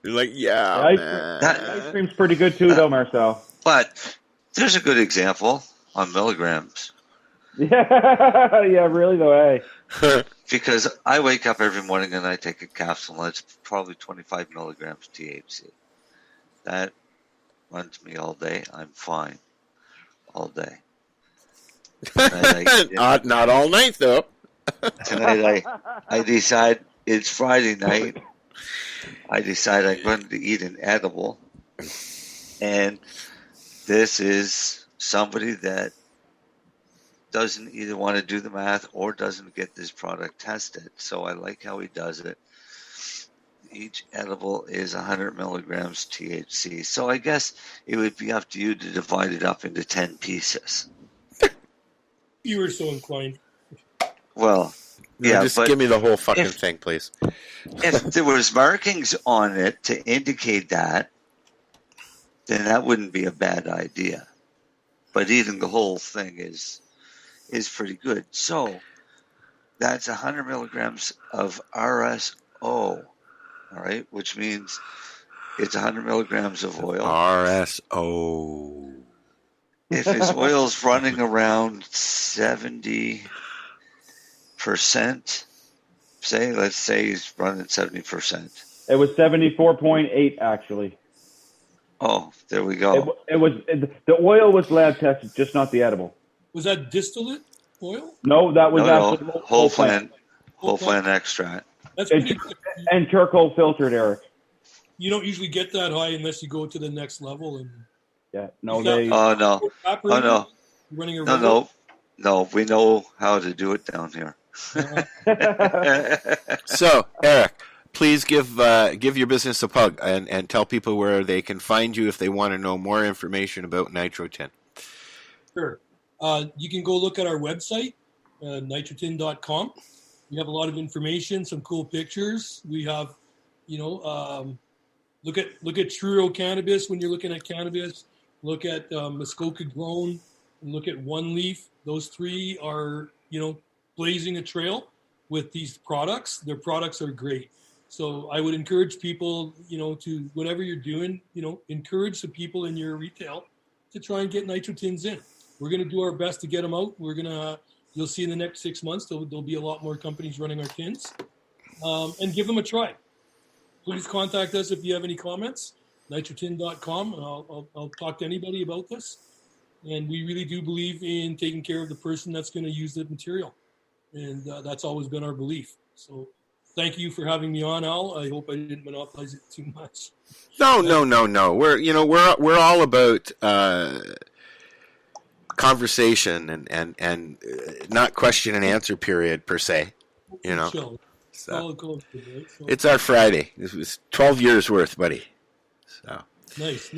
You're like, yeah, ice cream's pretty good too, though, Marcel. But there's a good example on milligrams. Yeah, really though, hey. Because I wake up every morning and I take a capsule, and it's probably 25 milligrams THC. That runs me all day. I'm fine all day. Not all night, though. Tonight I decide it's Friday night. I decide I'm going to eat an edible. And this is somebody that doesn't either want to do the math or doesn't get this product tested. So I like how he does it. Each edible is 100 milligrams THC. So I guess it would be up to you to divide it up into 10 pieces. You were so inclined. Well, just give me the whole fucking thing, please. If there was markings on it to indicate that, then that wouldn't be a bad idea. But eating the whole thing is pretty good. So that's 100 milligrams of RSO, all right, which means it's 100 milligrams of oil. RSO. If his oil's running around 70%, let's say he's running 70%. It was 74.8 actually. Oh, there we go. The oil was lab tested, just not the edible. Was that distillate oil? No, that was actually whole plant extract. That's pretty good. And charcoal filtered, Eric. You don't usually get that high unless you go to the next level. And Oh no! Running a No, we know how to do it down here. So, Eric, please give your business a plug and tell people where they can find you if they want to know more information about Nitro10. Sure. You can go look at our website, nitro10.com. We have a lot of information, some cool pictures. We have, look at Truro Cannabis when you're looking at cannabis. Look at Muskoka Grown, and look at One Leaf. Those three are, blazing a trail with these products. Their products are great. So I would encourage people, to whatever you're doing, encourage the people in your retail to try and get Nitro-10s in. We're going to do our best to get them out. You'll see in the next 6 months, there'll be a lot more companies running our tins, and give them a try. Please contact us if you have any comments, nitro10.com, and I'll talk to anybody about this. And we really do believe in taking care of the person that's going to use the material. and that's always been our belief. So thank you for having me on, Al. I hope I didn't monopolize it too much. No. We're all about conversation and not question and answer period per se. So it's our Friday. This was 12 years worth, buddy. So nice.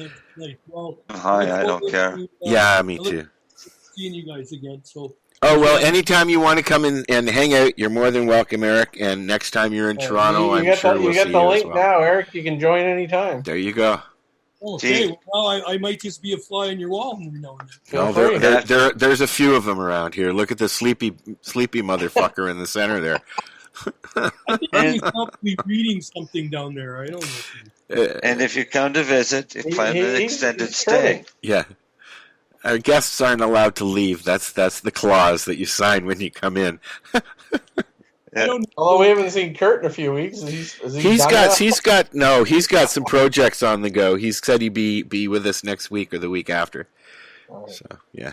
Well, hi, I don't care. Yeah, me too. Seeing you guys again. So. Oh, well, anytime you want to come in and hang out, you're more than welcome, Eric. And next time you're in Toronto, I'm sure we'll see you as well. You get the link now, Eric. You can join anytime. There you go. Okay, well, I might just be a fly on your wall. No, there's a few of them around here. Look at the sleepy motherfucker in the center there. I think he's probably reading something down there. I don't know. And if you come to visit, plan an extended stay. Yeah. Our guests aren't allowed to leave. That's the clause that you sign when you come in. Although we haven't seen Kurt in a few weeks, he's got some projects on the go. He said he'd be with us next week or the week after. Right. So yeah.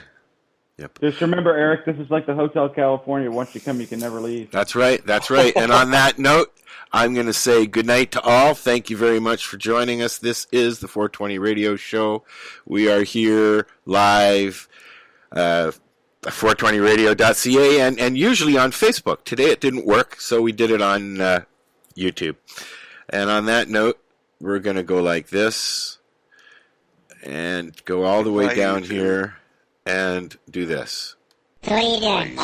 Yep. Just remember, Eric, this is like the Hotel California. Once you come, you can never leave. That's right. And on that note, I'm going to say good night to all. Thank you very much for joining us. This is the 420 Radio Show. We are here live, 420radio.ca, and usually on Facebook. Today it didn't work, so we did it on YouTube. And on that note, we're going to go like this and go all the way down here. And do this. So what are you doing?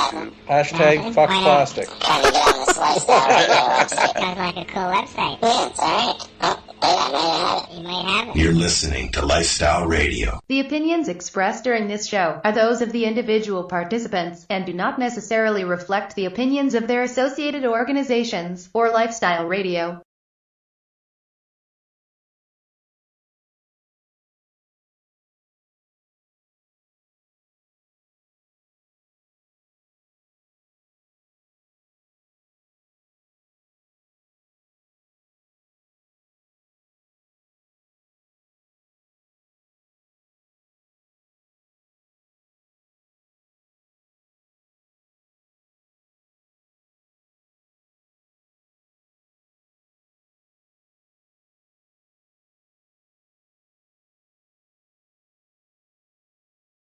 Hashtag fuck plastic. Trying to get on this lifestyle radio website. Sounds like a cool website. Yeah, it's alright. Oh, I might have it. You might have it. You're listening to Lifestyle Radio. The opinions expressed during this show are those of the individual participants and do not necessarily reflect the opinions of their associated organizations or Lifestyle Radio.